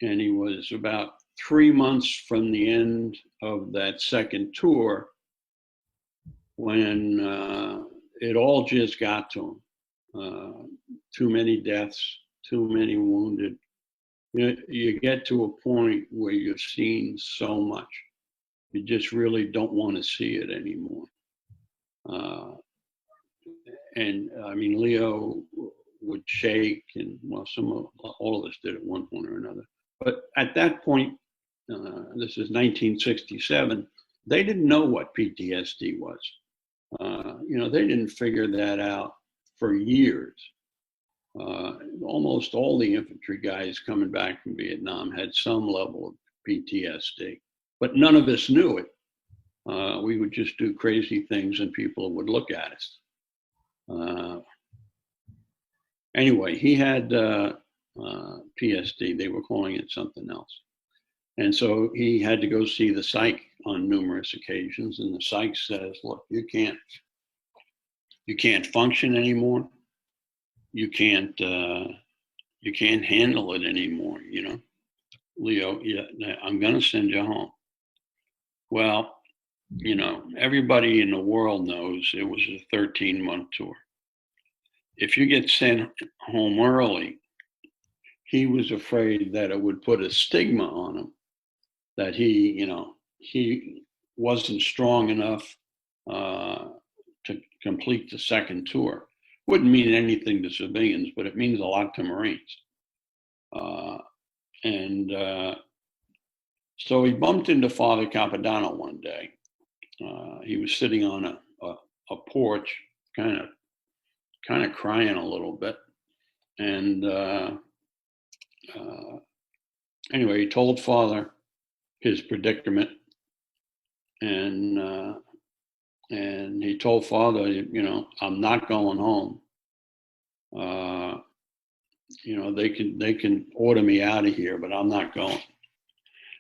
And he was about 3 months from the end of that second tour when it all just got to him. Too many deaths, too many wounded. You get to a point where you've seen so much, you just really don't want to see it anymore. And I mean, Leo would shake, and well, all of us did at one point or another. But at that point, this is 1967, they didn't know what PTSD was. They didn't figure that out for years. Almost all the infantry guys coming back from Vietnam had some level of PTSD, but none of us knew it. We would just do crazy things and people would look at us. Anyway, he had PSD. They were calling it something else. And so he had to go see the psych on numerous occasions. And the psych says, look, you can't function anymore. You can't handle it anymore, Leo, I'm going to send you home. Well, everybody in the world knows it was a 13-month tour. If you get sent home early, he was afraid that it would put a stigma on him, that he wasn't strong enough to complete the second tour. Wouldn't mean anything to civilians, but it means a lot to Marines. So he bumped into Father Capodanno one day. He was sitting on a porch, kind of crying a little bit. And anyway, he told Father his predicament. And he told Father, I'm not going home. they can order me out of here, but I'm not going.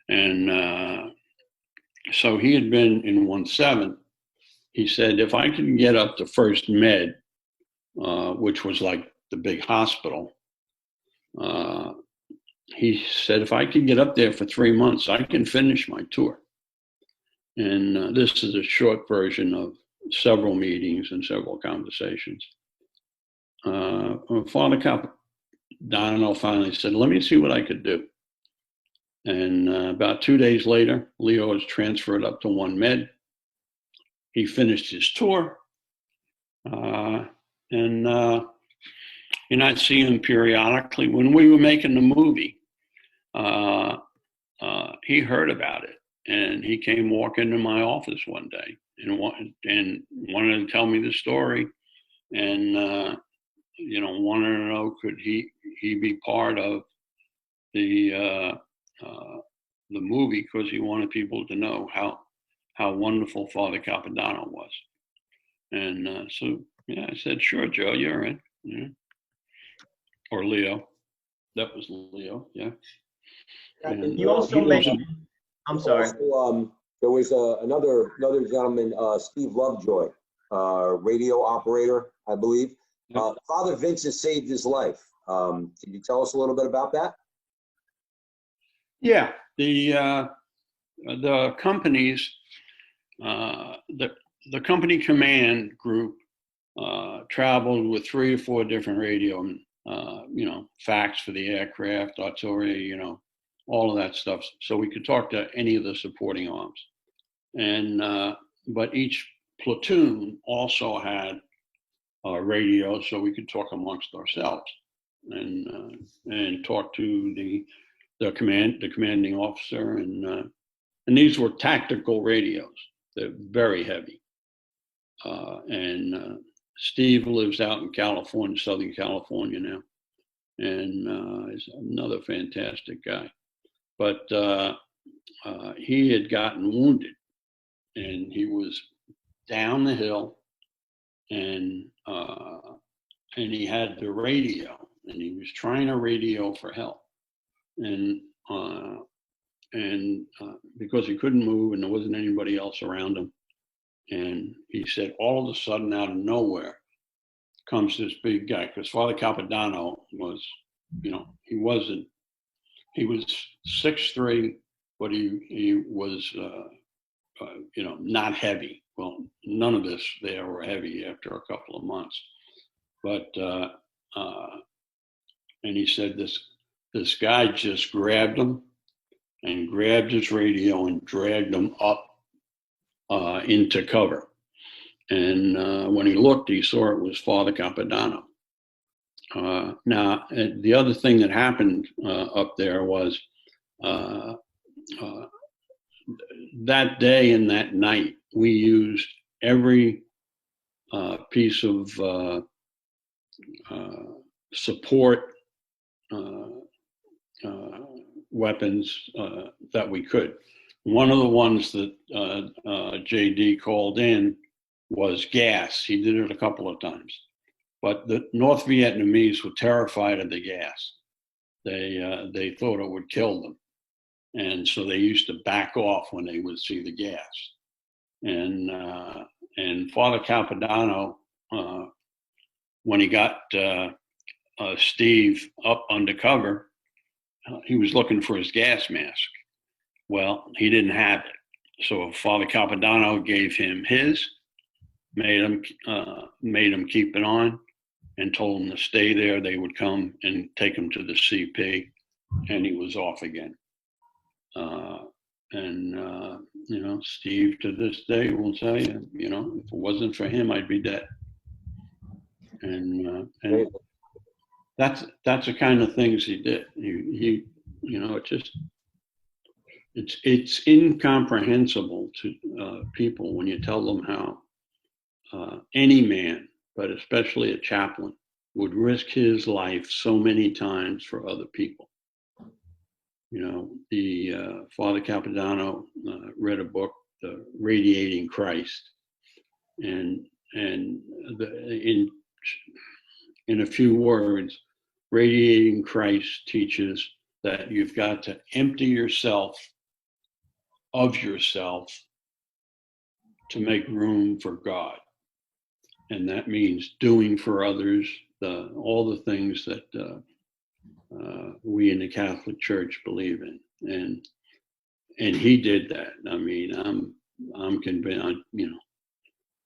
And so he had been in 1-7. He said, if I can get up to First Med, which was like the big hospital, he said, if I can get up there for 3 months, I can finish my tour. And this is a short version of several meetings and several conversations. Father Capodanno finally said, let me see what I could do. And about 2 days later, Leo was transferred up to 1 Med. He finished his tour. And I see him periodically. When we were making the movie, he heard about it. And he came walking to my office one day and wanted to tell me the story, and wanted to know, could he be part of the movie, because he wanted people to know how wonderful Father Capodanno was. And so I said, sure, Joe, you're in. Yeah. Or Leo. That was Leo, yeah. And you also mentioned. I'm sorry. Also, there was another gentleman, Steve Lovejoy, radio operator, I believe. Father Vincent saved his life. Can you tell us a little bit about that? Yeah, the companies, the company command group traveled with 3 or 4 different radio, facts for the aircraft, artillery, all of that stuff, so we could talk to any of the supporting arms. And but each platoon also had a radio, so we could talk amongst ourselves and talk to the commanding officer, and these were tactical radios. They're very heavy. And Steve lives out in California, Southern California now, and he's another fantastic guy. But he had gotten wounded, and he was down the hill, and he had the radio, and he was trying to radio for help, and because he couldn't move and there wasn't anybody else around him, and he said, all of a sudden, out of nowhere, comes this big guy, because Father Capodanno was, he was 6'3", but he was, not heavy. Well, none of us there were heavy after a couple of months. But, and he said this guy just grabbed him and grabbed his radio and dragged him up into cover. And when he looked, he saw it was Father Capodanno. Now, the other thing that happened up there was that day and that night, we used every piece of support weapons that we could. One of the ones that JD called in was gas. He did it a couple of times. But the North Vietnamese were terrified of the gas. They thought it would kill them. And so they used to back off when they would see the gas. And Father Capodanno, when he got Steve up undercover, he was looking for his gas mask. Well, he didn't have it. So Father Capodanno gave him his, made him keep it on, and told him to stay there. They would come and take him to the CP, and he was off again. Steve to this day will say, if it wasn't for him, I'd be dead. And that's the kind of things he did. He it's incomprehensible to people when you tell them how any man, but especially a chaplain, would risk his life so many times for other people. The Father Capodanno read a book, The Radiating Christ, and in a few words, Radiating Christ teaches that you've got to empty yourself of yourself to make room for God. And that means doing for others all the things that we in the Catholic Church believe in. And he did that. I mean, I'm convinced,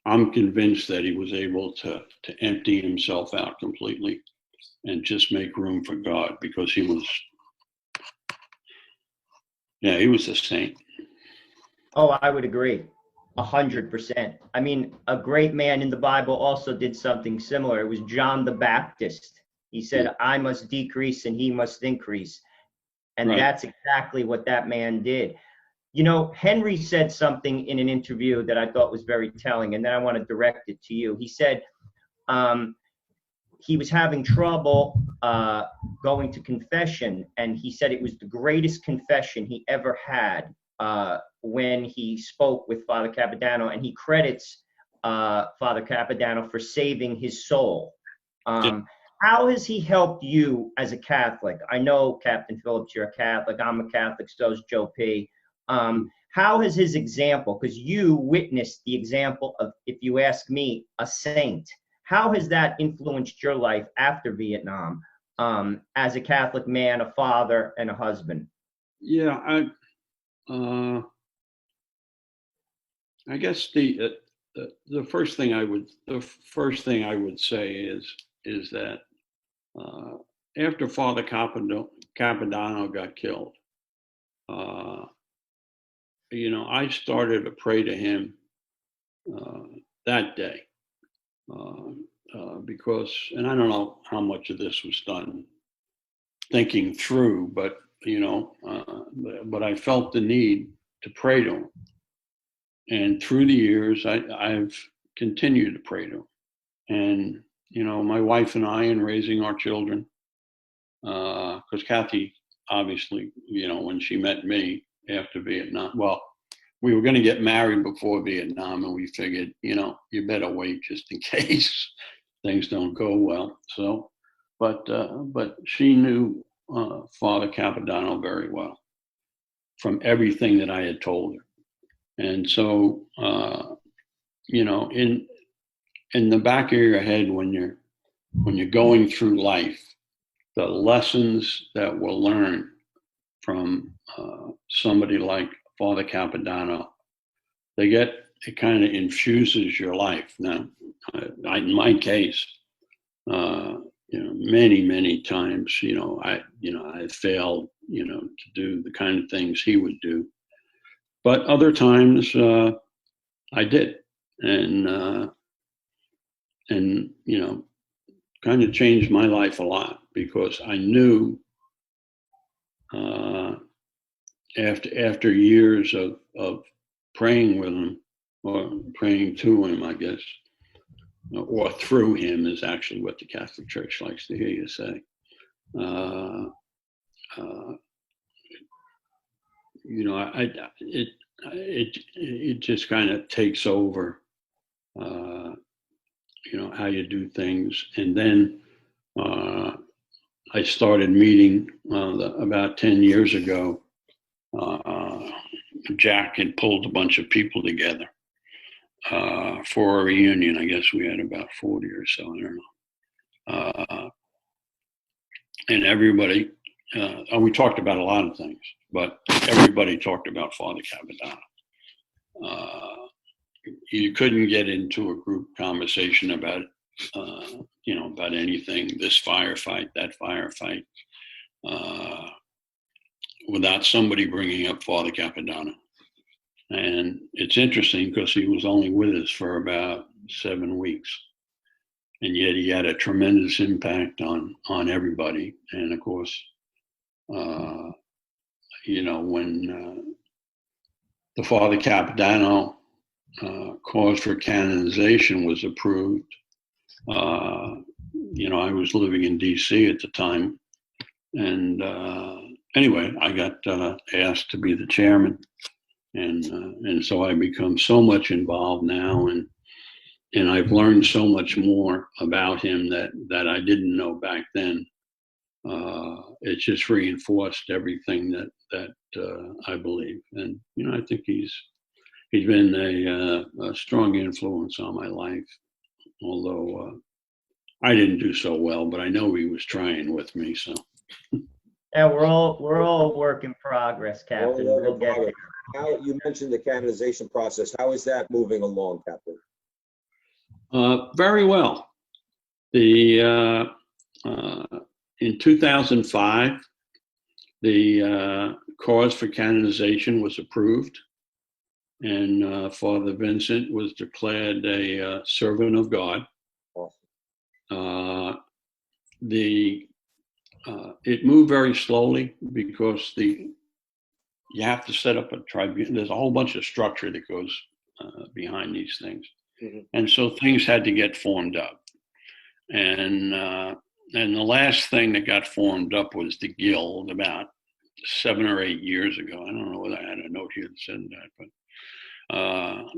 I'm convinced that he was able to empty himself out completely and just make room for God, because he was a saint. Oh, I would agree. 100%. I mean, a great man in the Bible also did something similar. It was John the Baptist. He said, I must decrease and he must increase. And Right. That's exactly what that man did. You know, Henry said something in an interview that I thought was very telling, and then I want to direct it to you. He said he was having trouble going to confession, and he said it was the greatest confession he ever had when he spoke with Father Capodanno, and he credits Father Capodanno for saving his soul. How has he helped you as a Catholic? I know, Captain Phillips, you're a Catholic. I'm a Catholic, so is Joe P. How has his example, because you witnessed the example of, if you ask me, a saint, how has that influenced your life after Vietnam as a Catholic man, a father, and a husband? Yeah, I guess the first thing I would say is that after Father Capodanno got killed, I started to pray to him that day because, and I don't know how much of this was done thinking through, but but I felt the need to pray to him. And through the years, I've continued to pray to him. And, my wife and I, in raising our children, because Kathy, obviously, when she met me after Vietnam, well, we were going to get married before Vietnam, and we figured, you better wait just in case things don't go well. So, but she knew Father Capodanno very well from everything that I had told her. And so, in the back of your head, when you're going through life, the lessons that we'll learn from somebody like Father Capodanno, it kind of infuses your life. Now, in my case, many times, I failed, to do the kind of things he would do. But other times I did, and kind of changed my life a lot, because I knew after years of praying with him, or praying to him, I guess, or through him is actually what the Catholic Church likes to hear you say. It just kind of takes over, how you do things. And then I started meeting about 10 years ago. Jack had pulled a bunch of people together for a reunion. I guess we had about 40 or so, I don't know. And everybody, we talked about a lot of things, but everybody talked about Father Capodanno. You couldn't get into a group conversation about, about anything, this firefight, that firefight, without somebody bringing up Father Capodanno. And it's interesting because he was only with us for about 7 weeks, and yet he had a tremendous impact on everybody. And of course, when the Father Capodanno cause for canonization was approved, I was living in DC at the time, and anyway, I got asked to be the chairman, and so I become so much involved now, and and I've learned so much more about him that I didn't know back then. It just reinforced everything that I believe, and I think he's been a strong influence on my life. Although I didn't do so well, but I know he was trying with me. So. Yeah, we're all work in progress, Captain. We'll get there. How you mentioned the canonization process? How is that moving along, Captain? Very well. The in 2005, the cause for canonization was approved, and Father Vincent was declared a servant of God. Awesome. It moved very slowly because you have to set up a tribunal. There's a whole bunch of structure that goes behind these things, and so things had to get formed up. And the last thing that got formed up was the guild about 7 or 8 years ago. I don't know whether I had a note here that said that, but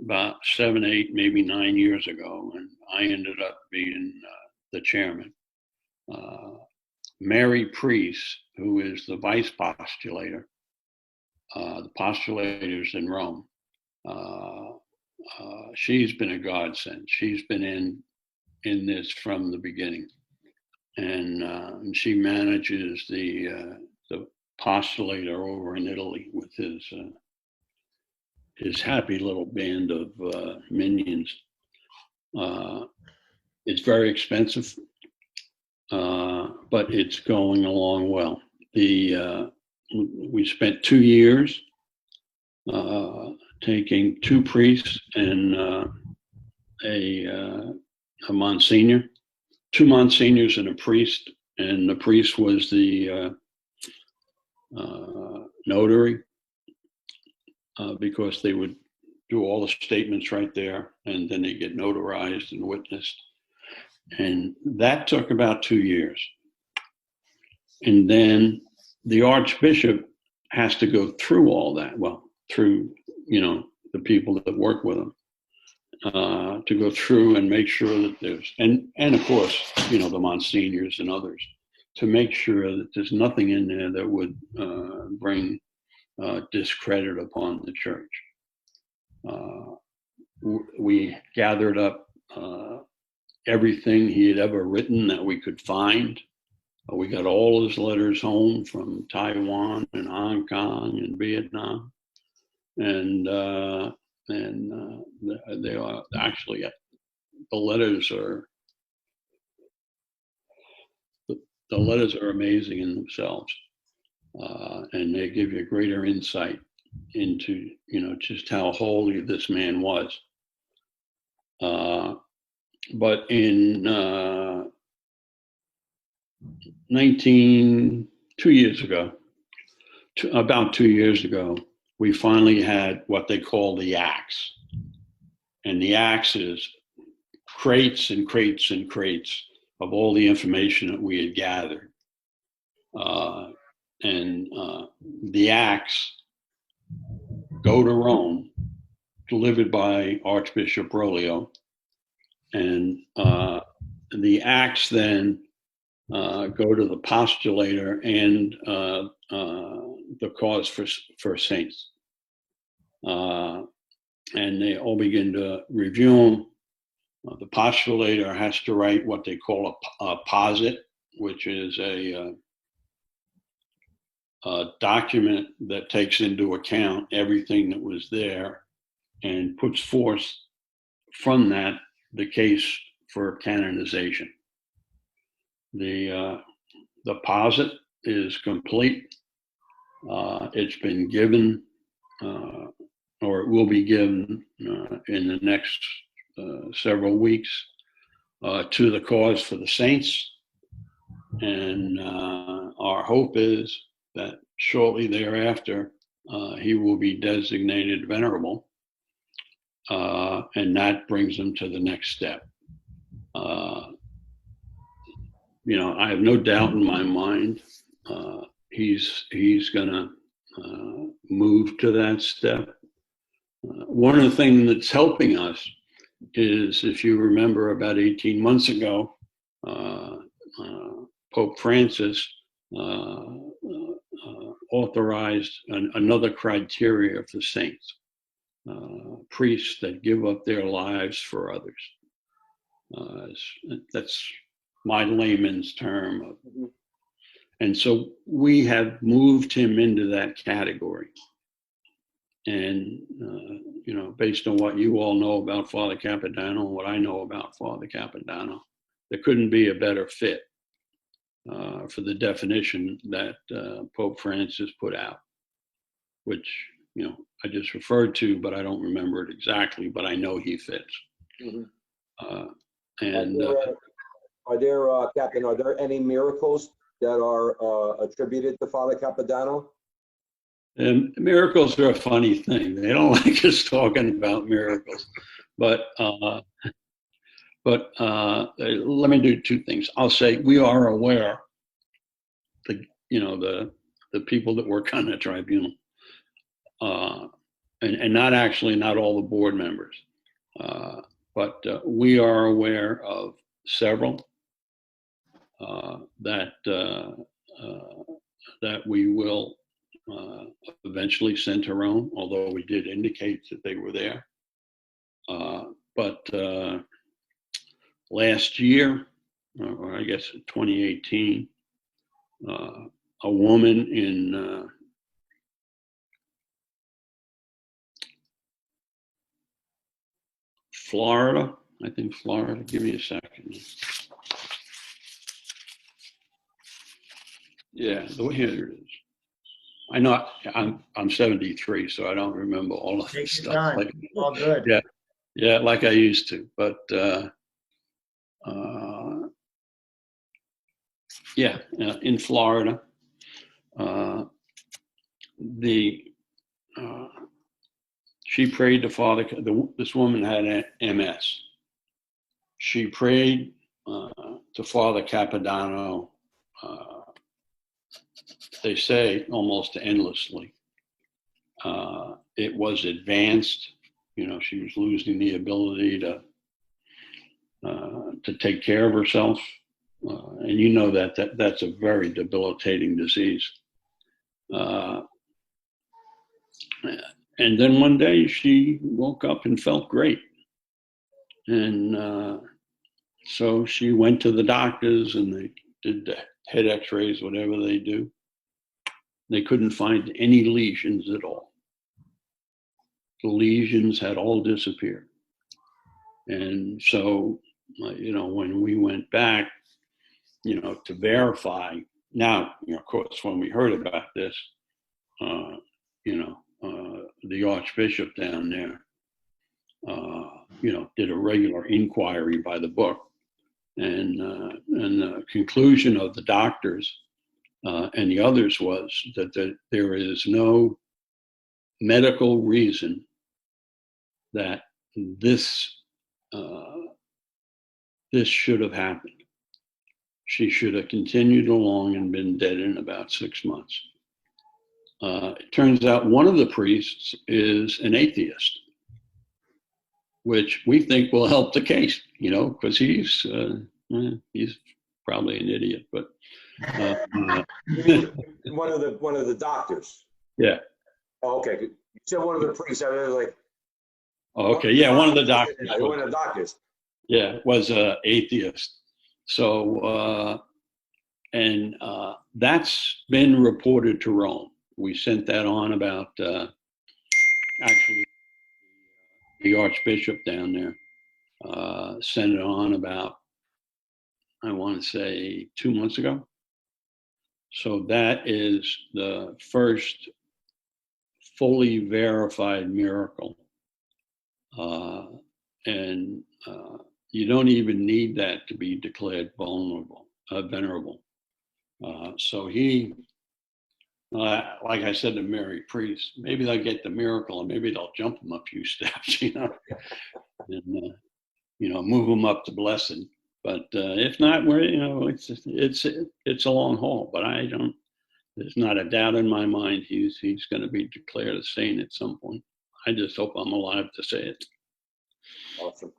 about 7, 8, maybe 9 years ago, and I ended up being the chairman. Mary Priest, who is the vice postulator, the postulators in Rome, she's been a godsend. She's been in this from the beginning, and she manages the postulator over in Italy with his happy little band of minions. It's very expensive, but it's going along well. We spent 2 years taking 2 priests and a Monsignor, 2 Monsignors and a priest, and the priest was the notary, because they would do all the statements right there, and then they get notarized and witnessed. And that took about 2 years. And then the Archbishop has to go through all that, well, through, the people that work with him, to go through and make sure that there's, and of course, the Monsignors and others, to make sure that there's nothing in there that would bring discredit upon the church. We gathered up everything he had ever written that we could find. We got all his letters home from Taiwan and Hong Kong and Vietnam, and they are actually, the letters are amazing in themselves, and they give you greater insight into just how holy this man was. But in 2 years ago, about 2 years ago, we finally had what they call the axe. And the axe is crates and crates and crates of all the information that we had gathered. The axe, go to Rome, delivered by Archbishop Broglio. And the acts then go to the postulator and the cause for saints. And they all begin to review them. The postulator has to write what they call a posit, which is a document that takes into account everything that was there and puts forth from that the case for canonization. The posit is complete. It's been given, or it will be given in the next several weeks to the cause for the saints. And our hope is that shortly thereafter, he will be designated venerable. And that brings him to the next step. I have no doubt in my mind he's gonna move to that step. One of the things that's helping us is, if you remember, about 18 months ago, Pope Francis authorized another criteria for saints, priests that give up their lives for others. That's my layman's term. And so we have moved him into that category. And, based on what you all know about Father Capodanno and what I know about Father Capodanno, there couldn't be a better fit for the definition that Pope Francis put out, which, I just referred to, but I don't remember it exactly, but I know he fits. Captain, are there any miracles that are attributed to Father Capodanno? And miracles are a funny thing. They don't like us talking about miracles, but let me do two things. I'll say we are aware, the people that work on the tribunal, and not all the board members, but we are aware of several that we will eventually send to Rome, although we did indicate that they were there. But last year, or I guess 2018, a woman in Florida, give me a second. Yeah, here it is. I know I'm 73, so I don't remember all of this stuff. All good. Yeah, like I used to. But in Florida, she prayed to Father. This woman had MS. She prayed to Father Capodanno. They say almost endlessly. It was advanced. She was losing the ability to take care of herself, and that's a very debilitating disease. And then one day she woke up and felt great, and so she went to the doctors, and they did the head X-rays, whatever they do. They couldn't find any lesions at all. The lesions had all disappeared. And so, when we went back, to verify, now, of course, when we heard about this, the Archbishop down there, did a regular inquiry by the book. And the conclusion of the doctors and the others was that there is no medical reason that this should have happened. She should have continued along and been dead in about 6 months. It turns out one of the priests is an atheist, which we think will help the case, because he's probably an idiot, but one of the doctors. Yeah. Oh, okay. You said one of the priests. I was like. Oh, okay. Yeah, one of the doctors. One of the doctors. Yeah, was an atheist. So, and that's been reported to Rome. We sent that on about actually the Archbishop down there sent it on about, I want to say, 2 months ago. So that is the first fully verified miracle. And you don't even need that to be declared venerable. So he, like I said to Mary Priest, maybe they'll get the miracle and maybe they'll jump him a few steps, and move him up to blessed. But if not, it's a long haul. But there's not a doubt in my mind he's going to be declared a saint at some point. I just hope I'm alive to say it. Awesome.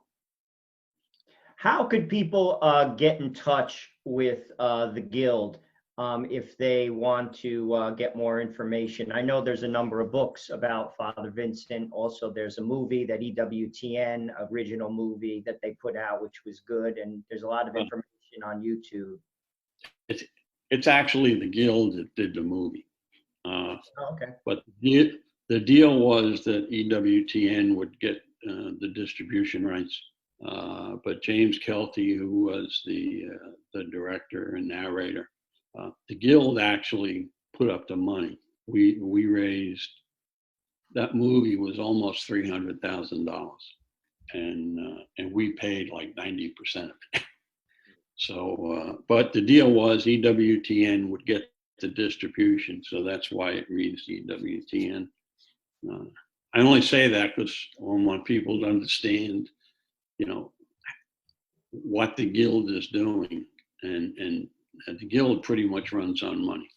How could people get in touch with the Guild if they want to get more information? I know there's a number of books about Father Vincent. Also, there's a movie, that EWTN original movie that they put out, which was good. And there's a lot of information on YouTube. It's actually the Guild that did the movie. Okay. But the deal was that EWTN would get the distribution rights. But James Kelty, who was the director and narrator, the Guild actually put up the money. We raised, that movie was almost $300,000, and we paid like 90% of it. So, but the deal was EWTN would get the distribution, so that's why it reads EWTN. I only say that because I want people to understand, what the Guild is doing, and the Guild pretty much runs on money.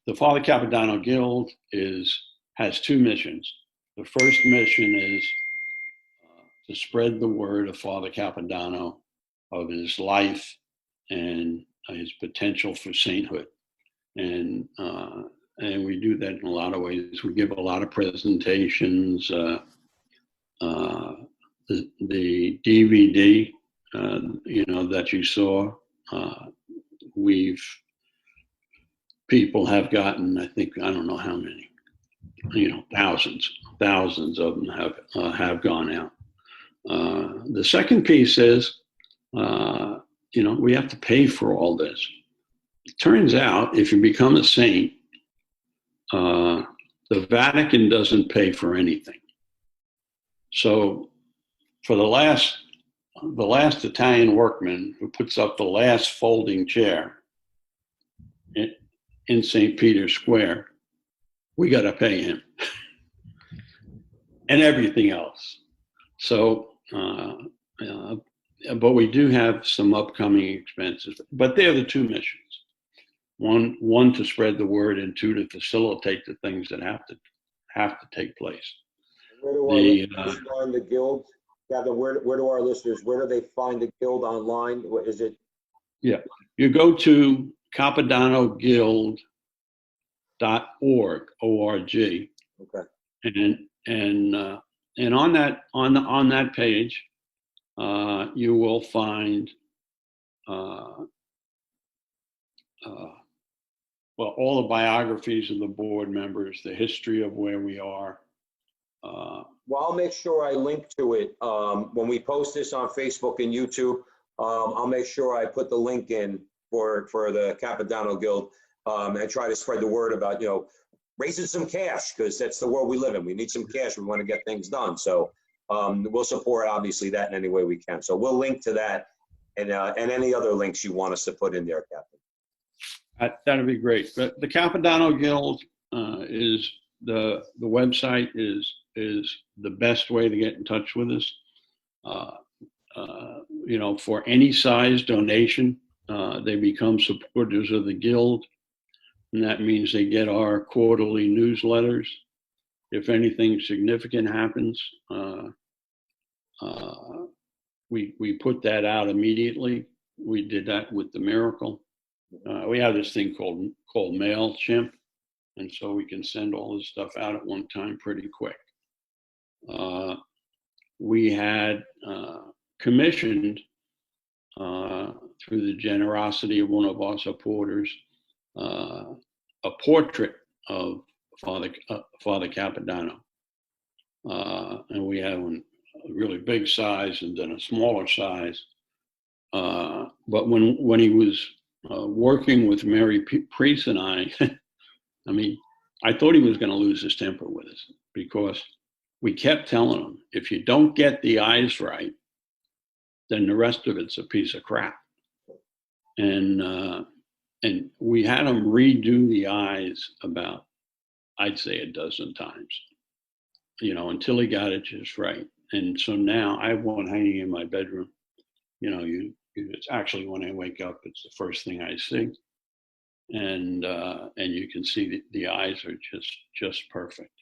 The Father Capodanno Guild has two missions. The first mission is to spread the word of Father Capodanno, of his life and his potential for sainthood, and we do that in a lot of ways. We give a lot of presentations. The DVD, that you saw, people have gotten, I don't know how many, thousands of them have gone out. The second piece is, we have to pay for all this. It turns out, if you become a saint, the Vatican doesn't pay for anything. So for the last Italian workman who puts up the last folding chair in St. Peter's Square, we got to pay him and everything else. So, but we do have some upcoming expenses, but they're the two missions. One to spread the word, and two to facilitate the things that have to take place. Where do our listeners find the Guild? Kevin, where do our listeners, where do they find the Guild online? What is it? Yeah, you go to capodannoguild.org, O-R-G. Okay. And on that page, you will find all the biographies of the board members, the history of where we are. Well, I'll make sure I link to it when we post this on Facebook and YouTube. I'll make sure I put the link in for the Capodanno Guild and try to spread the word about raising some cash, because that's the world we live in. We need some cash. We want to get things done. So we'll support obviously that in any way we can. So we'll link to that and any other links you want us to put in there, Captain. That'd be great. But the Capodanno Guild is the website is the best way to get in touch with us. For any size donation, they become supporters of the Guild, and that means they get our quarterly newsletters. If anything significant happens, we put that out immediately. We did that with the miracle. We have this thing called MailChimp, and so we can send all this stuff out at one time pretty quick. We had commissioned, through the generosity of one of our supporters, a portrait of Father Capodanno, and we have a really big size and then a smaller size. But when he was working with Mary Priest and I thought he was going to lose his temper with us, because we kept telling him, if you don't get the eyes right, then the rest of it's a piece of crap. And we had him redo the eyes about, I'd say, a dozen times, until he got it just right. And so now I have one hanging in my bedroom. It's actually, when I wake up, it's the first thing I see. And you can see the eyes are just perfect.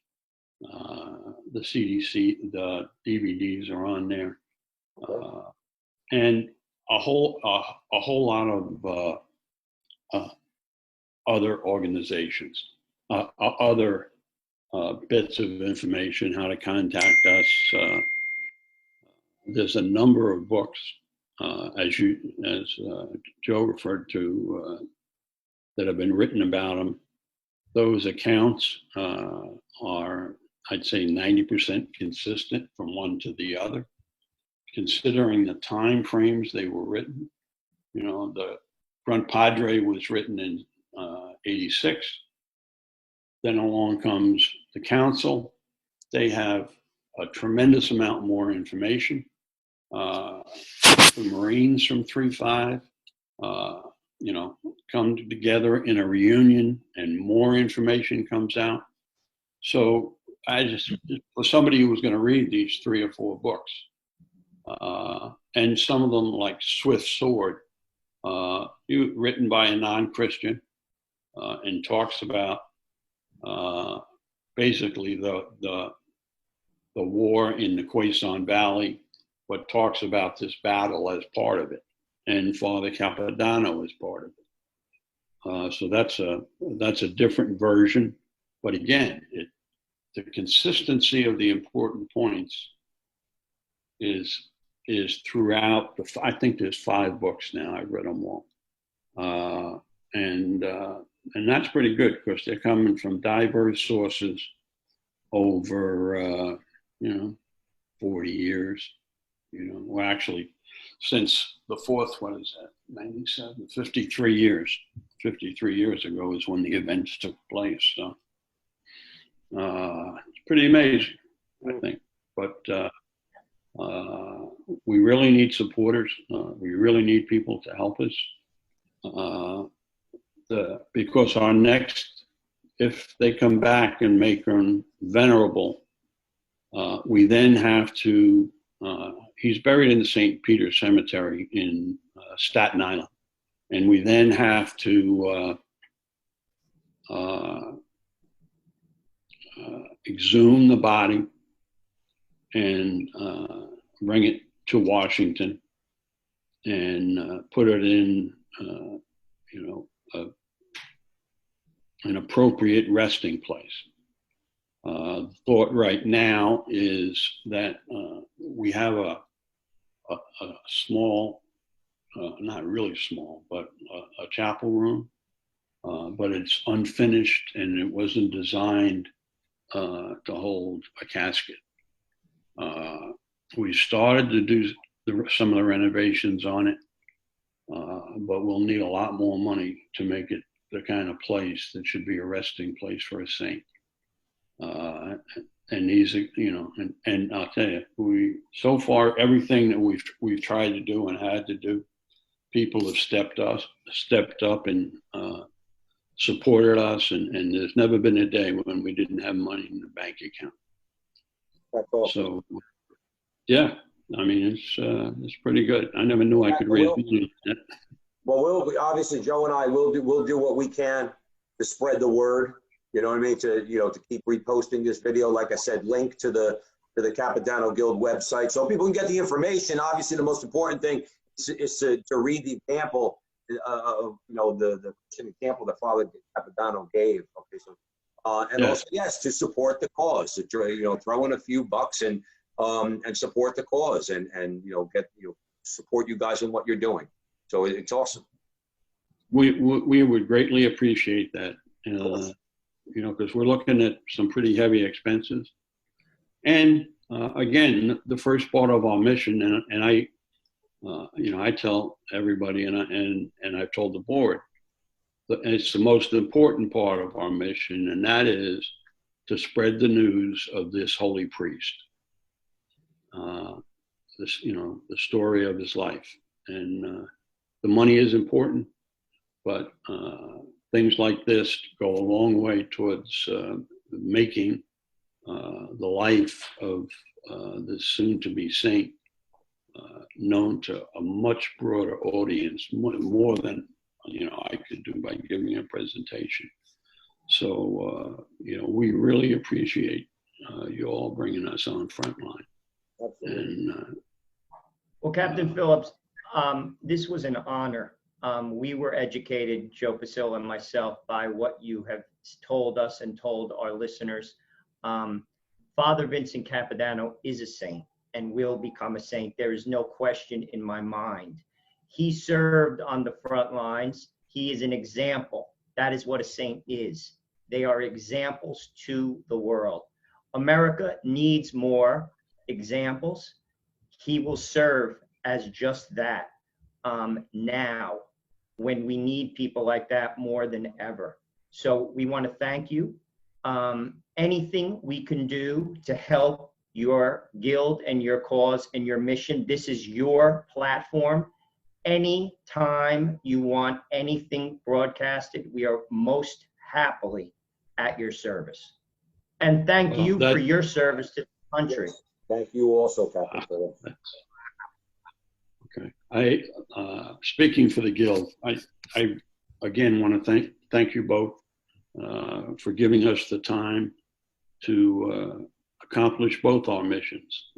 The CDC, the DVDs are on there. And a whole lot of other organizations, other bits of information, how to contact us. There's a number of books, as Joe referred to, that have been written about them. Those accounts are, I'd say, 90% consistent from one to the other, considering the time frames they were written. You know, the Grunt Padre was written in 86. Then along comes the council. They have a tremendous amount more information. The Marines from 3.5, you know, come together in a reunion and more information comes out. So for somebody who was going to read these 3 or 4 books, and some of them like Swift Sword, written by a non-Christian, and talks about basically the war in the Quezon Valley, but talks about this battle as part of it, and Father Capodanno is part of it. So that's a different version, but again, the consistency of the important points is throughout I think there's 5 books now. I've read them all, and that's pretty good because they're coming from diverse sources over 40 years. You know, well, actually, since the 4th one is at 97, 53 years. 53 years ago is when the events took place. So it's pretty amazing, I think. But we really need supporters. We really need people to help us. Because our next, if they come back and make them venerable, we then have to, he's buried in the St. Peter Cemetery in Staten Island. And we then have to exhume the body and bring it to Washington and put it in, an appropriate resting place. The thought right now is that we have a small, not really small, but a chapel room, but it's unfinished and it wasn't designed to hold a casket. We started to do some of the renovations on it, but we'll need a lot more money to make it the kind of place that should be a resting place for a saint. And these, and I'll tell you, so far everything that we've tried to do and had to do, people have stepped up and supported us, and there's never been a day when we didn't have money in the bank account. That's awesome. So, yeah, I mean it's pretty good. I never knew I could raise money. Well, obviously Joe and I will do what we can to spread the word. You know what I mean? To keep reposting this video. Like I said, link to the Capodanno Guild website so people can get the information. Obviously, the most important thing is to read the example of the example that Father Capodanno gave. Okay, so and also yes, to support the cause. To throw in a few bucks and support the cause and get support you guys in what you're doing. So it's awesome. We would greatly appreciate that. Because we're looking at some pretty heavy expenses. And again, the first part of our mission, and I tell everybody, and I've told the board, that it's the most important part of our mission, and that is to spread the news of this holy priest, the story of his life. And the money is important, but things like this go a long way towards making the life of this soon-to-be saint known to a much broader audience, more than I could do by giving a presentation. So we really appreciate you all bringing us on Frontline. Absolutely. And well, Captain Phillips, This was an honor. We were educated, Joe Pasillo and myself, by what you have told us and told our listeners. Father Vincent Capodanno is a saint and will become a saint. There is no question in my mind. He served on the front lines. He is an example. That is what a saint is. They are examples to the world. America needs more examples. He will serve as just that now, when we need people like that more than ever. So we want to thank you. Anything we can do to help your guild and your cause and your mission, this is your platform. Anytime you want anything broadcasted, we are most happily at your service. And thank you for your service to the country. Yes. Thank you also, Captain Philip. Okay. Speaking for the Guild, I again want to thank you both for giving us the time to accomplish both our missions,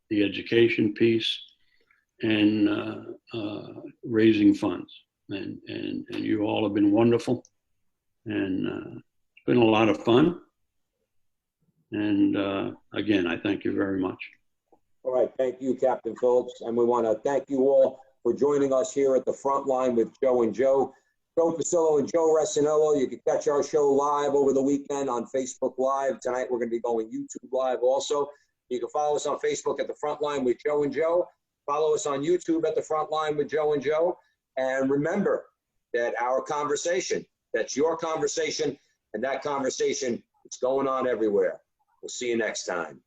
the education piece and raising funds. And you all have been wonderful, and it's been a lot of fun. And again, I thank you very much. All right, thank you, Captain Phillips. And we want to thank you all for joining us here at the front line with Joe and Joe. Joe Pasillo and Joe Resinello. You can catch our show live over the weekend on Facebook Live. Tonight we're going to be going YouTube Live also. You can follow us on Facebook at the front line with Joe and Joe. Follow us on YouTube at the front line with Joe and Joe. And remember that our conversation, that's your conversation, and that conversation, it's going on everywhere. We'll see you next time.